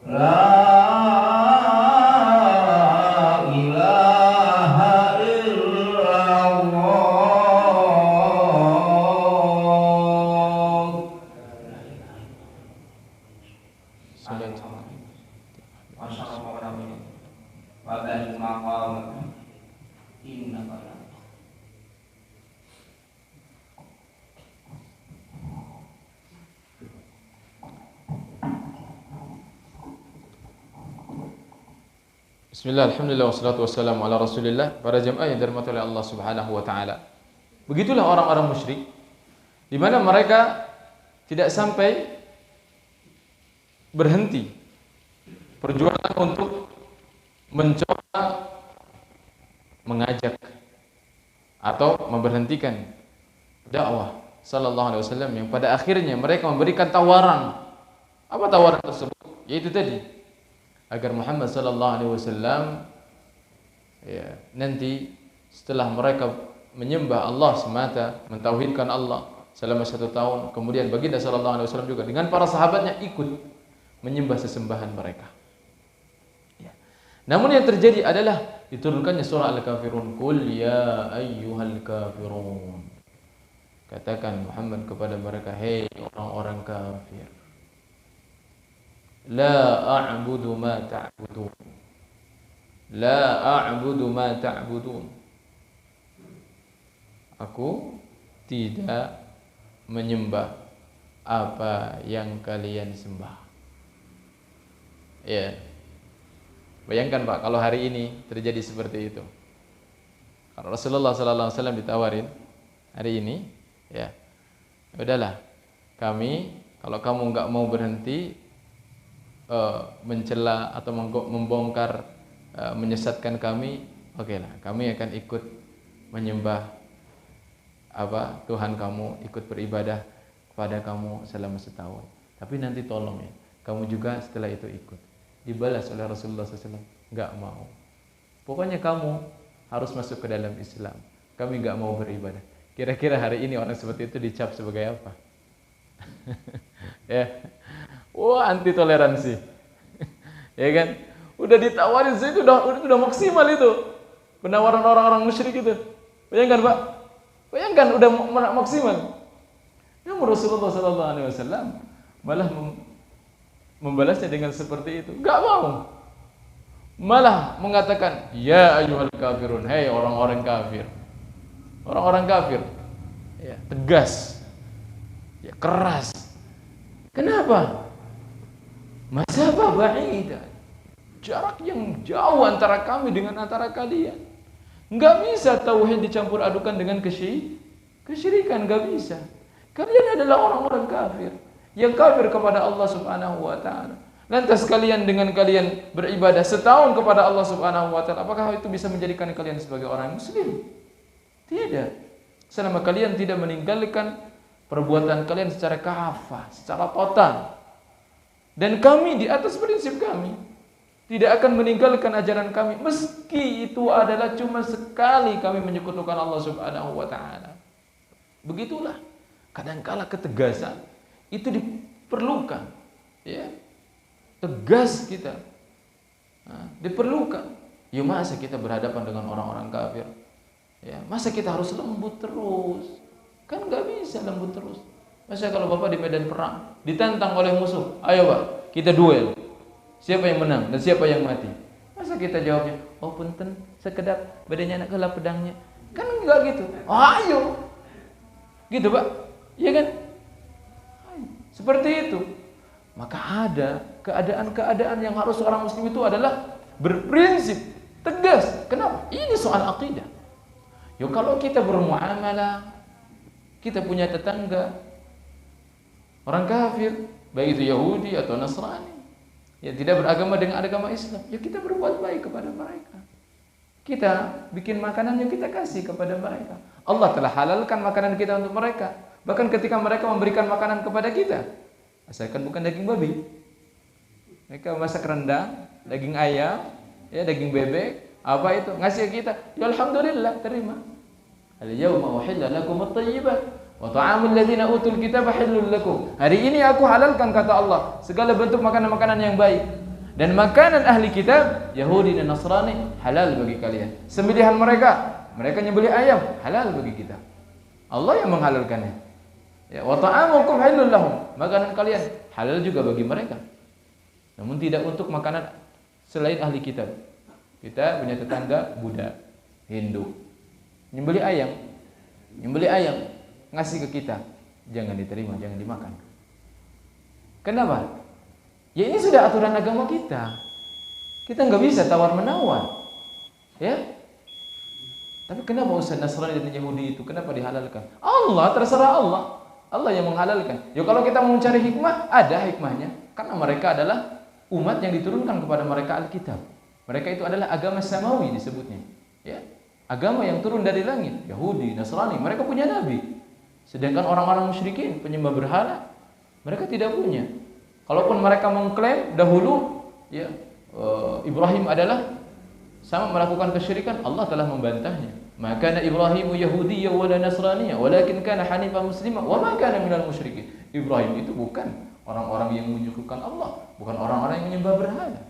La ilaha illallah. Masyaallah. Wa ba'al maqam inna qala. Bismillah, alhamdulillah, wassalatu wassalamu ala rasulillah. Para jemaah yang dirahmati oleh Allah subhanahu wa ta'ala, begitulah orang-orang musyrik, di mana mereka tidak sampai berhenti perjuangan untuk mencoba mengajak atau memberhentikan dakwah sallallahu alaihi wasallam, yang pada akhirnya mereka memberikan tawaran. Apa tawaran tersebut? Yaitu tadi, agar Muhammad sallallahu alaihi wasallam nanti setelah mereka menyembah Allah semata, mentauhidkan Allah selama 1 tahun, kemudian baginda sallallahu alaihi wasallam juga dengan para sahabatnya ikut menyembah sesembahan mereka. Namun yang terjadi adalah diturunkannya surah Al-Kafirun. Qul ya ayyuhal kafirun. Katakan Muhammad kepada mereka, hei orang-orang kafir. La a'budu ma ta'budun. La a'budu ma ta'budun. Aku tidak menyembah apa yang kalian sembah. Ya. Bayangkan Pak, kalau hari ini terjadi seperti itu. Kalau Rasulullah sallallahu alaihi wasallam ditawarin hari ini, ya udahlah, kami kalau kamu enggak mau berhenti mencela atau membongkar menyesatkan kami, okelah, kami akan ikut menyembah Tuhan kamu, ikut beribadah kepada kamu selama 1 tahun. Tapi nanti tolong ya, kamu juga setelah itu ikut. Dibalas oleh Rasulullah SAW, enggak mau. Pokoknya kamu harus masuk ke dalam Islam. Kami enggak mau beribadah. Kira-kira hari ini orang seperti itu dicap sebagai apa? Ya. Wah, anti toleransi. Ya kan? Udah ditawarin itu udah maksimal itu. Penawaran orang-orang musyrik itu. Bayangkan, Pak. Bayangkan udah maksimal. Namun Rasulullah sallallahu alaihi wasallam malah membalasnya dengan seperti itu. Enggak mau. Malah mengatakan, ya ayyuhal kafirun, hei orang-orang kafir. Orang-orang kafir. Ya, tegas. Ya, keras. Kenapa? Masafah ba'idah, jarak yang jauh antara kami dengan antara kalian. Enggak bisa tauhid dicampur adukan dengan kesyirikan, enggak bisa. Kalian adalah orang-orang kafir, yang kafir kepada Allah subhanahu wa ta'ala. Lantas kalian dengan kalian beribadah 1 tahun kepada Allah subhanahu wa ta'ala, apakah itu bisa menjadikan kalian sebagai orang muslim? Tidak. Selama kalian tidak meninggalkan perbuatan kalian secara kafah, secara total. Dan kami di atas prinsip kami tidak akan meninggalkan ajaran kami, meski itu adalah cuma sekali kami menyekutukan Allah subhanahu wa ta'ala. Begitulah, kadangkala ketegasan itu diperlukan, ya. Tegas kita diperlukan. Ya, masa kita berhadapan dengan orang-orang kafir, ya, masa kita harus lembut terus? Kan nggak bisa lembut terus. Masa kalau Bapak di medan perang ditantang oleh musuh, ayo Pak, kita duel. Siapa yang menang dan siapa yang mati? Masa kita jawabnya, oh punten, sekedap badannya anak gelap pedangnya. Kan enggak gitu. Oh, ayo. Gitu Pak. Iya kan? Ayo. Seperti itu. Maka ada keadaan-keadaan yang harus orang muslim itu adalah berprinsip, tegas. Kenapa? Ini soal akidah. Yo, kalau kita bermuamalah, kita punya tetangga orang kafir, baik itu Yahudi atau Nasrani, yang tidak beragama dengan agama Islam, ya kita berbuat baik kepada mereka. Kita bikin makanan yang kita kasih kepada mereka. Allah telah halalkan makanan kita untuk mereka. Bahkan ketika mereka memberikan makanan kepada kita, asalkan bukan daging babi, mereka masak rendang, daging ayam, ya daging bebek, apa itu, ngasih ke kita, ya alhamdulillah, terima. Al-yawma uhilla lakum at-thayyibat Wa ta'amul ladzina utul kitaba halal lakum. Hari ini aku halalkan kata Allah segala bentuk makanan-makanan yang baik. Dan makanan ahli kitab, Yahudi dan Nasrani halal bagi kalian. Sembelihan mereka nyembelih ayam, halal bagi kita. Allah yang menghalalkannya. Ya, wa ta'amukum halal lahum. Makanan kalian halal juga bagi mereka. Namun tidak untuk makanan selain ahli kitab. Kita punya tetangga Buddha, Hindu. Nyembelih ayam, ngasih ke kita. Jangan diterima, jangan dimakan. Kenapa? Ya ini sudah aturan agama kita. Kita nggak bisa tawar-menawar. Ya. Tapi kenapa Ustaz Nasrani dan Yahudi itu kenapa dihalalkan? Allah, terserah Allah. Allah yang menghalalkan. Ya kalau kita mau mencari hikmah, ada hikmahnya. Karena mereka adalah umat yang diturunkan kepada mereka Alkitab. Mereka itu adalah agama samawi disebutnya. Ya. Agama yang turun dari langit. Yahudi, Nasrani, mereka punya nabi. Sedangkan orang-orang musyrikin, penyembah berhala, mereka tidak punya. Kalaupun mereka mengklaim dahulu ya Ibrahim adalah sama melakukan kesyirikan, Allah telah membantahnya. Maka Ibrahimu Yahudiyya wala Nasraniyya, walakin kana hanifan muslimah wa ma kana minal musyrikin. Ibrahim itu bukan orang-orang yang menyekutukan Allah, bukan orang-orang yang menyembah berhala.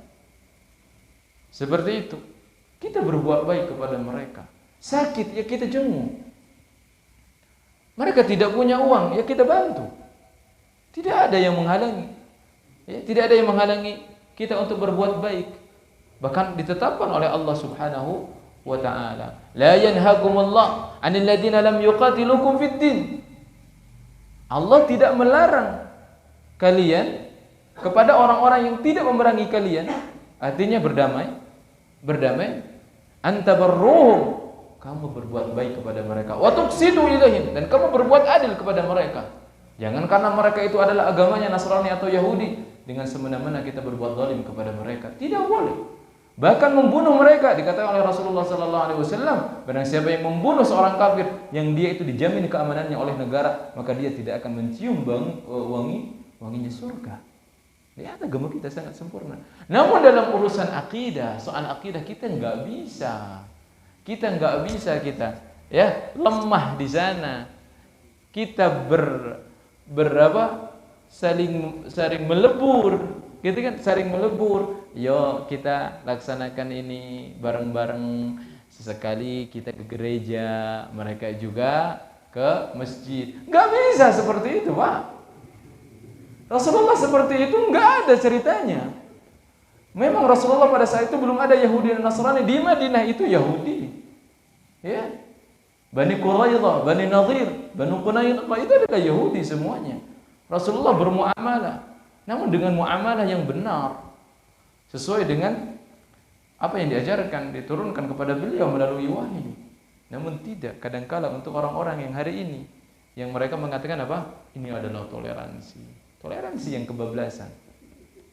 Seperti itu. Kita berbuat baik kepada mereka. Sakit ya kita jenguk. Mereka tidak punya uang ya kita bantu. Tidak ada yang menghalangi. Ya, tidak ada yang menghalangi kita untuk berbuat baik. Bahkan ditetapkan oleh Allah Subhanahu wa taala, la yanhakumullah 'anil ladzina lam yuqatilukum fid din. Allah tidak melarang kalian kepada orang-orang yang tidak memerangi kalian, artinya berdamai, antabarruhum, kamu berbuat baik kepada mereka, wa tuqsitu ilaihim, dan kamu berbuat adil kepada mereka. Jangan karena mereka itu adalah agamanya Nasrani atau Yahudi, dengan semena-mena kita berbuat zalim kepada mereka. Tidak boleh. Bahkan membunuh mereka, dikatakan oleh Rasulullah sallallahu alaihi wasallam, barang siapa yang membunuh seorang kafir yang dia itu dijamin keamanannya oleh negara, maka dia tidak akan mencium wanginya surga. Lihat agama kita sangat sempurna. Namun dalam urusan akidah, soal akidah kita nggak bisa. Kita lemah di sana. Kita saling melebur, gitu kan? Saling melebur. Yo kita laksanakan ini bareng-bareng. Sesekali kita ke gereja, mereka juga ke masjid. Nggak bisa seperti itu, Pak. Rasulullah seperti itu nggak ada ceritanya. Memang Rasulullah pada saat itu belum ada Yahudi dan Nasrani. Di Madinah itu Yahudi. Ya. Bani Quraidah, Bani Nadir, Bani Qunaidah, itu adalah Yahudi semuanya. Rasulullah bermuamalah, namun dengan muamalah yang benar, sesuai dengan apa yang diajarkan, diturunkan kepada beliau melalui wahyu. Namun tidak, kadangkala untuk orang-orang yang hari ini, yang mereka mengatakan apa? Ini adalah toleransi yang kebablasan.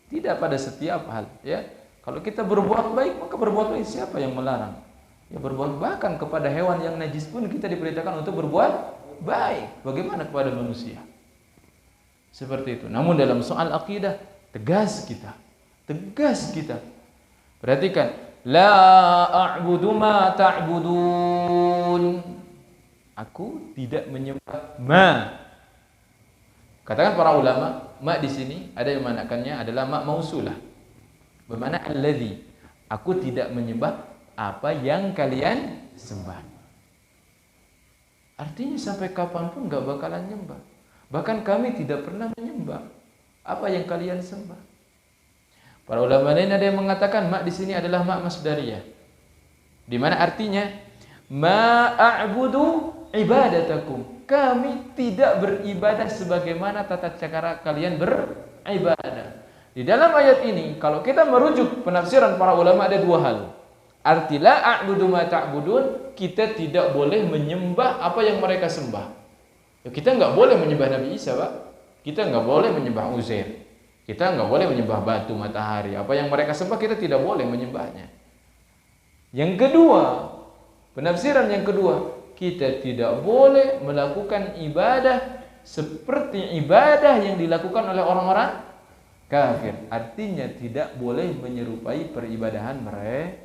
Tidak pada setiap hal, ya. Kalau kita berbuat baik, maka berbuat baik. Siapa yang melarang? Ya berbuat, bahkan kepada hewan yang najis pun kita diperintahkan untuk berbuat baik. Bagaimana kepada manusia? Seperti itu. Namun dalam soal akidah tegas kita. Perhatikan, la a'budu ma ta'budun. Aku tidak menyembah ma. Katakan para ulama, ma di sini ada yang mengatakannya adalah ma mausulah. Bermakna alladzi. Aku tidak menyembah apa yang kalian sembah. Artinya sampai kapanpun enggak bakalan nyembah. Bahkan kami tidak pernah menyembah apa yang kalian sembah. Para ulama lain ada yang mengatakan ma di sini adalah ma masdariyah. Di mana artinya ma a'budu ibadatakum. Kami tidak beribadah sebagaimana tata cara kalian beribadah. Di dalam ayat ini kalau kita merujuk penafsiran para ulama ada dua hal. Arti la a'budu ma ta'budun, kita tidak boleh menyembah apa yang mereka sembah. Kita nggak boleh menyembah Nabi Isa, Pak. Kita nggak boleh menyembah Uzair. Kita nggak boleh menyembah batu, matahari. Apa yang mereka sembah kita tidak boleh menyembahnya. Yang kedua, penafsiran yang kedua, kita tidak boleh melakukan ibadah seperti ibadah yang dilakukan oleh orang-orang kafir. Artinya tidak boleh menyerupai peribadahan mereka.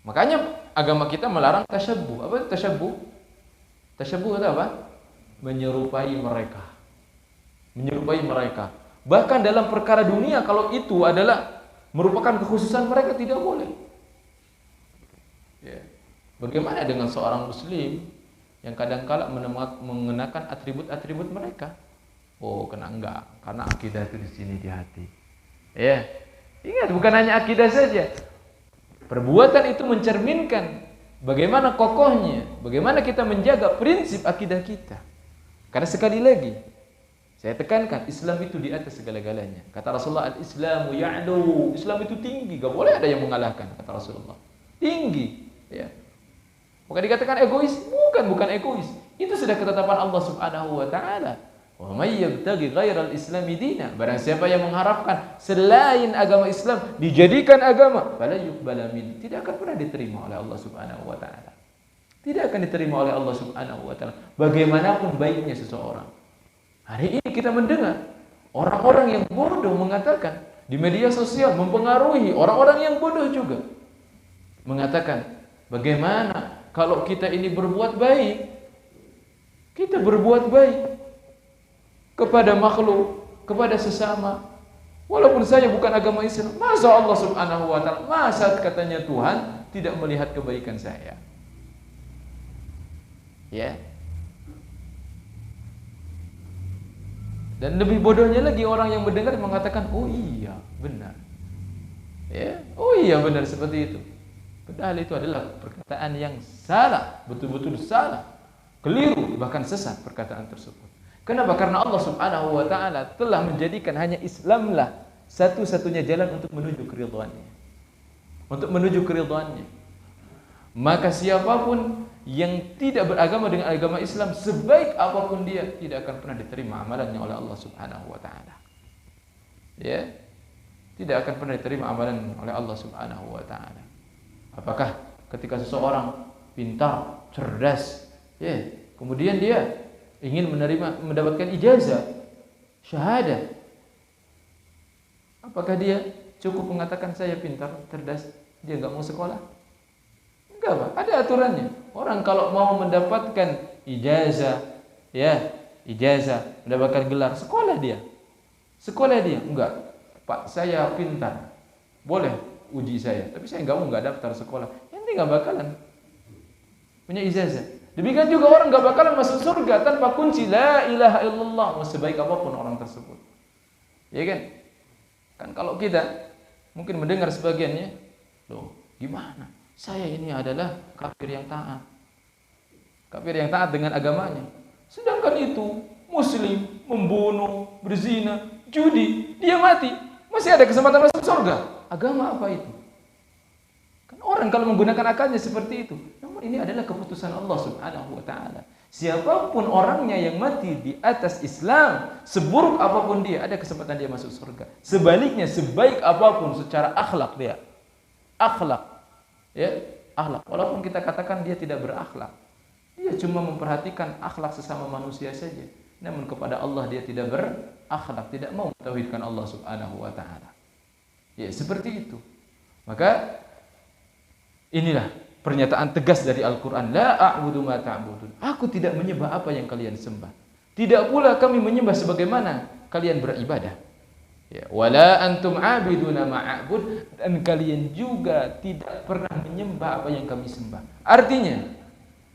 Makanya agama kita melarang tasyabbuh. Apa itu tasyabbuh? Tasyabuh itu apa? Menyerupai mereka. Menyerupai mereka. Bahkan dalam perkara dunia, kalau itu adalah merupakan kekhususan mereka, tidak boleh. Ya. Bagaimana dengan seorang muslim yang kadang-kala mengenakan atribut-atribut mereka? Oh, kena enggak, karena akidah itu di sini di hati. Ya. Ingat, bukan hanya akidah saja. Perbuatan itu mencerminkan bagaimana kokohnya, bagaimana kita menjaga prinsip akidah kita. Karena sekali lagi, saya tekankan, Islam itu di atas segala-galanya. Kata Rasulullah, al-Islamu ya'lu. Islam itu tinggi, gak boleh ada yang mengalahkan, kata Rasulullah. Tinggi. Ya. Bukan dikatakan egois, bukan egois. Itu sudah ketetapan Allah Subhanahu wa taala. Wa may yabtaghi ghairal islami dina. Barang siapa yang mengharapkan selain agama Islam dijadikan agama, fala yuqbala min. Tidak akan pernah diterima oleh Allah Subhanahu wa taala. Tidak akan diterima oleh Allah Subhanahu wa taala. Bagaimanapun baiknya seseorang. Hari ini kita mendengar orang-orang yang bodoh mengatakan di media sosial, mempengaruhi orang-orang yang bodoh juga mengatakan, bagaimana kalau kita ini berbuat baik, kita berbuat baik kepada makhluk, kepada sesama, walaupun saya bukan agama Islam. Masa Allah Subhanahu wa taala, masa katanya Tuhan tidak melihat kebaikan saya? Ya. Dan lebih bodohnya lagi orang yang mendengar mengatakan, oh iya, benar. Ya, oh iya benar seperti itu. Padahal itu adalah perkataan yang salah, betul-betul salah, keliru, bahkan sesat perkataan tersebut. Kenapa? Karena Allah Subhanahu wa taala telah menjadikan hanya Islamlah satu-satunya jalan untuk menuju keridhaannya. Untuk menuju keridhaannya. Maka siapapun yang tidak beragama dengan agama Islam, sebaik apapun dia, tidak akan pernah diterima amalannya oleh Allah Subhanahu wa taala. Ya. Tidak akan pernah diterima amalan oleh Allah Subhanahu wa taala. Apakah ketika seseorang pintar, cerdas, ya, kemudian dia ingin mendapatkan ijazah, syahadah, apakah dia cukup mengatakan saya pintar, cerdas, dia enggak mau sekolah? Enggak, Pak. Ada aturannya. Orang kalau mau mendapatkan ijazah, ya, ijazah, mendapatkan gelar, sekolah dia. Sekolah dia. Enggak, Pak, saya pintar. Boleh uji saya, tapi saya enggak mau daftar sekolah. Nanti enggak bakalan punya ijazah. Demikian juga orang enggak bakalan masuk surga tanpa kunci la ilaha illallah, mau sebaik apapun orang tersebut. Ya kan? Kan kalau kita mungkin mendengar sebagiannya, loh, gimana? Saya ini adalah kafir yang taat. Kafir yang taat dengan agamanya. Sedangkan itu muslim, membunuh, berzina, judi, dia mati, masih ada kesempatan masuk surga. Agama apa itu? Kan orang kalau menggunakan akalnya seperti itu. Namun ini adalah keputusan Allah Subhanahu wa taala. Siapapun orangnya yang mati di atas Islam, seburuk apapun dia, ada kesempatan dia masuk surga. Sebaliknya, sebaik apapun secara akhlak dia, akhlak, ya, akhlak. Walaupun kita katakan dia tidak berakhlak, dia cuma memperhatikan akhlak sesama manusia saja. Namun kepada Allah dia tidak berakhlak, tidak mau mentauhidkan Allah Subhanahu wa taala. Ya, seperti itu. Maka inilah pernyataan tegas dari Al-Qur'an, la a'budu ma ta'budun. Aku tidak menyembah apa yang kalian sembah. Tidak pula kami menyembah sebagaimana kalian beribadah. Ya, wala antum 'abiduna ma a'bud, dan kalian juga tidak pernah menyembah apa yang kami sembah. Artinya,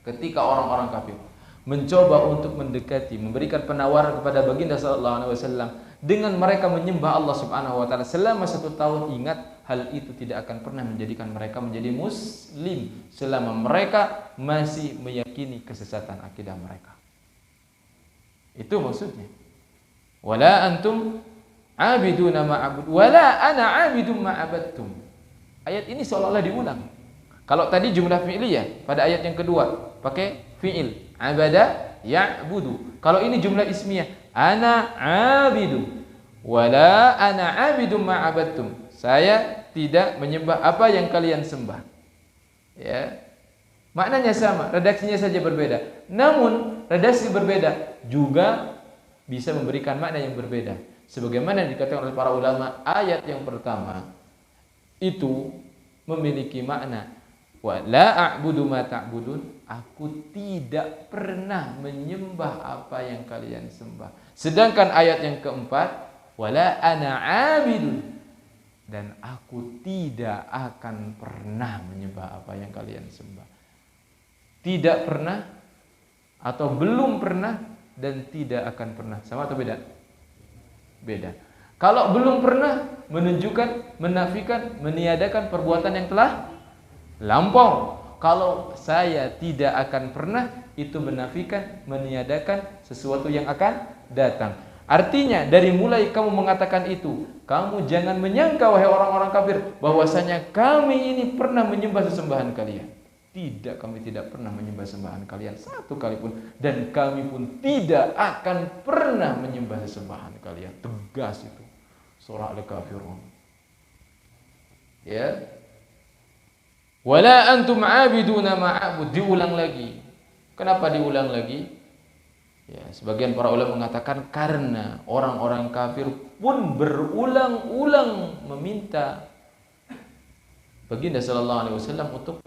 ketika orang-orang kafir mencoba untuk mendekati, memberikan penawaran kepada baginda sallallahu alaihi wasallam dengan mereka menyembah Allah Subhanahu wa taala selama 1 tahun, ingat, hal itu tidak akan pernah menjadikan mereka menjadi muslim selama mereka masih meyakini kesesatan akidah mereka. Itu maksudnya. Wala antum abiduna ma'abud wala ana abidum ma'abadtum. Ayat ini seolah-olah diulang. Kalau tadi jumlah fi'liyah, pada ayat yang kedua pakai fi'il, abada ya'budu. Kalau ini jumlah ismiyah, ana abidu wala ana abidum ma'abadtum. Saya tidak menyembah apa yang kalian sembah. Ya. Maknanya sama, redaksinya saja berbeda. Namun redaksi berbeda juga bisa memberikan makna yang berbeda. Sebagaimana dikatakan oleh para ulama, ayat yang pertama itu memiliki makna wa la a'budu ma ta'budun, aku tidak pernah menyembah apa yang kalian sembah. Sedangkan ayat yang keempat, wala ana 'abidun, dan aku tidak akan pernah menyembah apa yang kalian sembah. Tidak pernah atau belum pernah dan tidak akan pernah. Sama atau beda? Beda. Kalau belum pernah menunjukkan, menafikan, meniadakan perbuatan yang telah lampau. Kalau saya tidak akan pernah, itu menafikan, meniadakan sesuatu yang akan datang. Artinya dari mulai kamu mengatakan itu, kamu jangan menyangka wahai orang-orang kafir bahwasanya kami ini pernah menyembah sesembahan kalian. Tidak, kami tidak pernah menyembah sembahan kalian satu kali pun, dan kami pun tidak akan pernah menyembah sesembahan kalian. Tegas itu. Surah Al-Kafirun. Ya. Wala antum 'abiduna ma'abud. Diulang lagi. Kenapa diulang lagi? Ya, sebagian para ulama mengatakan karena orang-orang kafir pun berulang-ulang meminta baginda sallallahu alaihi wasallam untuk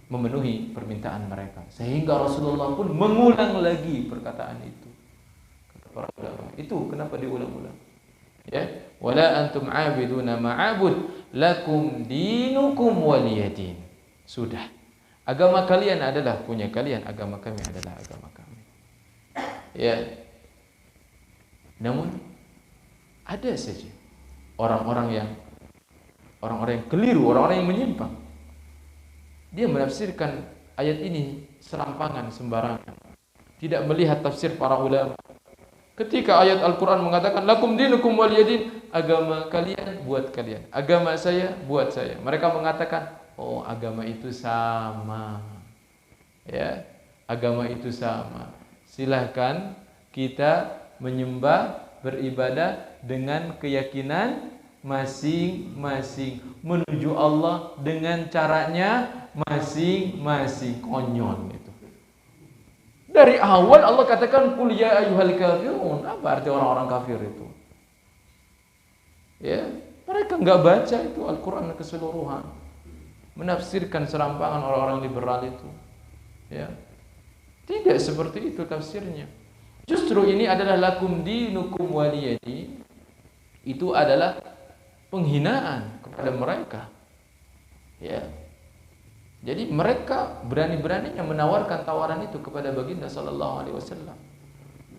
memenuhi permintaan mereka, sehingga Rasulullah pun mengulang lagi perkataan itu. Kata para ulama, itu kenapa diulang-ulang? Ya, wala antum 'abiduna ma'abud lakum dinukum waliyadin. Sudah. Agama kalian adalah punya kalian, agama kami adalah agama kami. Ya. Namun ada saja orang-orang yang keliru, orang-orang yang menyimpang. Dia menafsirkan ayat ini serampangan, sembarangan. Tidak melihat tafsir para ulama. Ketika ayat Al-Quran mengatakan lakum dinukum waliyadin, agama kalian buat kalian, agama saya buat saya. Mereka mengatakan, oh agama itu sama. Ya, agama itu sama. Silahkan kita menyembah, beribadah dengan keyakinan masing-masing, menuju Allah dengan caranya masing-masing. Konyol itu. Dari awal Allah katakan qul ya ayyuhal kafirun. Apa arti orang-orang kafir itu? Ya, mereka enggak baca itu Al-Qur'an keseluruhan. Menafsirkan serampangan orang-orang liberal itu. Ya. Tidak seperti itu tafsirnya. Justru ini adalah lakum dinukum waliyadin. Itu adalah penghinaan kepada mereka. Ya. Jadi mereka berani-beraninya menawarkan tawaran itu kepada baginda sallallahu alaihi wasallam.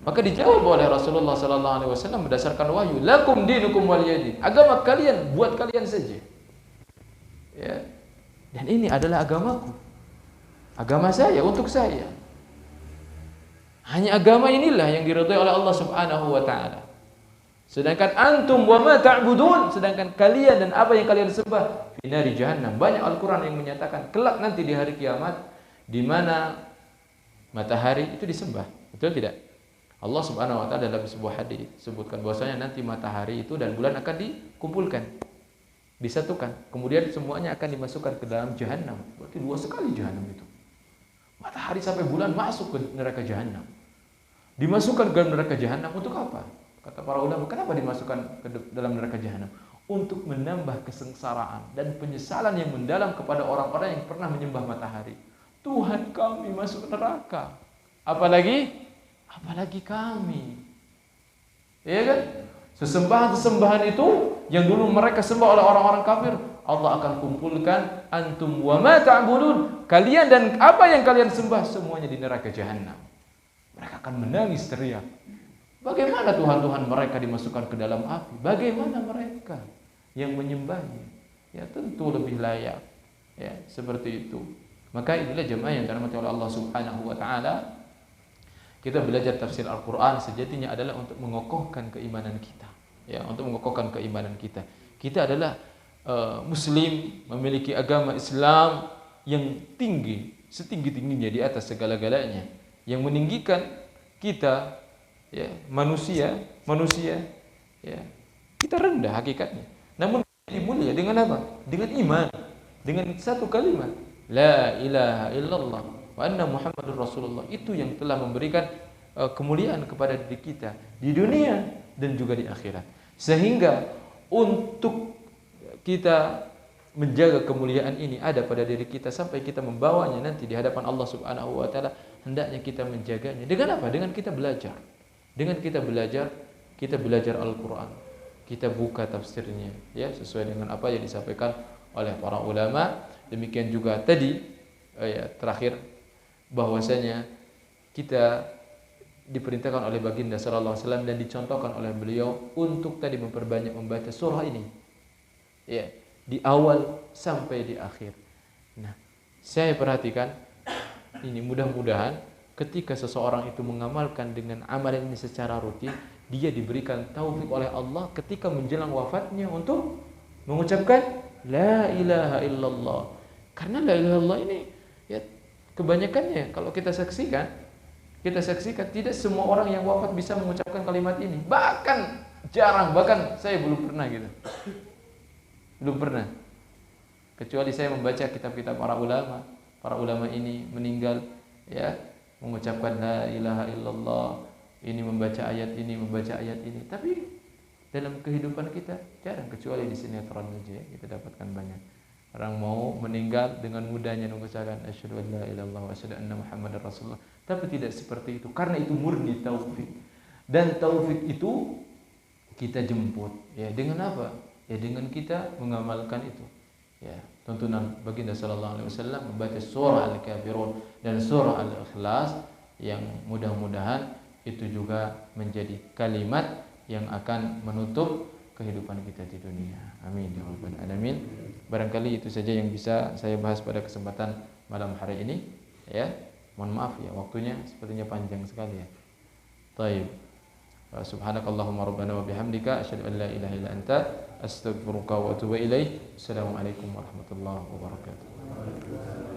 Maka dijawab oleh Rasulullah sallallahu alaihi wasallam berdasarkan wahyu, lakum dinukum waliyadin. Agama kalian buat kalian saja. Ya. Dan ini adalah agamaku. Agama saya untuk saya. Hanya agama inilah yang diridhai oleh Allah Subhanahu wa taala. Sedangkan antum wa ma ta'budun, sedangkan kalian dan apa yang kalian sembah fi nari jahannam. Banyak Al-Qur'an yang menyatakan kelak nanti di hari kiamat di mana matahari itu disembah. Betul tidak? Allah Subhanahu wa taala dalam sebuah hadis sebutkan bahwasanya nanti matahari itu dan bulan akan dikumpulkan, disatukan. Kemudian semuanya akan dimasukkan ke dalam jahannam. Berarti dua sekali jahannam itu. Matahari sampai bulan masuk ke neraka jahannam. Dimasukkan ke dalam neraka jahannam untuk apa? Kata para ulama, kenapa dimasukkan ke dalam neraka jahanam? Untuk menambah kesengsaraan dan penyesalan yang mendalam kepada orang-orang yang pernah menyembah matahari. Tuhan kami masuk neraka. Apalagi kami. Ya kan? Sesembahan-sesembahan itu yang dulu mereka sembah oleh orang-orang kafir, Allah akan kumpulkan antum wa ma ta'budun. Kalian dan apa yang kalian sembah semuanya di neraka jahanam. Mereka akan menangis teriak. Bagaimana Tuhan-Tuhan mereka dimasukkan ke dalam api? Bagaimana mereka yang menyembahnya? Ya tentu lebih layak. Ya, seperti itu. Maka inilah jemaah yang dirahmati oleh Allah Subhanahu wa taala. Kita belajar tafsir Al-Qur'an sejatinya adalah untuk mengokohkan keimanan kita. Ya, untuk mengokohkan keimanan kita. Kita adalah muslim, memiliki agama Islam yang tinggi, setinggi-tingginya di atas segala-galanya, yang meninggikan kita. Ya, manusia, ya, kita rendah hakikatnya. Namun mulia dengan apa? Dengan iman, dengan satu kalimat, la ilaha illallah wa anna Muhammadur Rasulullah. Itu yang telah memberikan kemuliaan kepada diri kita di dunia dan juga di akhirat. Sehingga untuk kita menjaga kemuliaan ini ada pada diri kita sampai kita membawanya nanti di hadapan Allah Subhanahu wa taala, hendaknya kita menjaganya. Dengan apa? Dengan kita belajar. Dengan kita belajar Al-Qur'an. Kita buka tafsirnya ya sesuai dengan apa yang disampaikan oleh para ulama. Demikian juga tadi terakhir bahwasanya kita diperintahkan oleh baginda sallallahu alaihi wasallam dan dicontohkan oleh beliau untuk tadi memperbanyak membaca surah ini. Ya, di awal sampai di akhir. Nah, saya perhatikan ini mudah-mudahan ketika seseorang itu mengamalkan dengan amalan ini secara rutin, dia diberikan taufik oleh Allah ketika menjelang wafatnya untuk mengucapkan la ilaha illallah. Karena la ilaha illallah ini ya kebanyakannya kalau kita saksikan tidak semua orang yang wafat bisa mengucapkan kalimat ini. Bahkan jarang, bahkan saya belum pernah gitu. Belum pernah. Kecuali saya membaca kitab-kitab para ulama. Para ulama ini meninggal ya mengucapkan la ilaha illallah, ini membaca ayat ini. Tapi dalam kehidupan kita jarang, kecuali di sinetron saja ya, kita dapatkan banyak. Orang mau meninggal dengan mudahnya mengucapkan asyhadu an la ilaha illallah wa asyhadu anna muhammadar rasulullah. Tapi tidak seperti itu, karena itu murni taufik. Dan taufik itu kita jemput ya dengan apa? Ya dengan kita mengamalkan itu. Ya, tuntunan baginda sallallahu alaihi wasallam membaca surah Al-Kafirun dan surah Al-Ikhlas yang mudah-mudahan itu juga menjadi kalimat yang akan menutup kehidupan kita di dunia. Amin ya rabbal alamin. Barangkali itu saja yang bisa saya bahas pada kesempatan malam hari ini ya. Mohon maaf ya waktunya sepertinya panjang sekali ya. Baik. Subhanakallahumma rabbana wa bihamdika asyhadu an la ilaha illa anta astaghfiruka wa atubu ilaik. Assalamualaikum warahmatullahi wabarakatuh.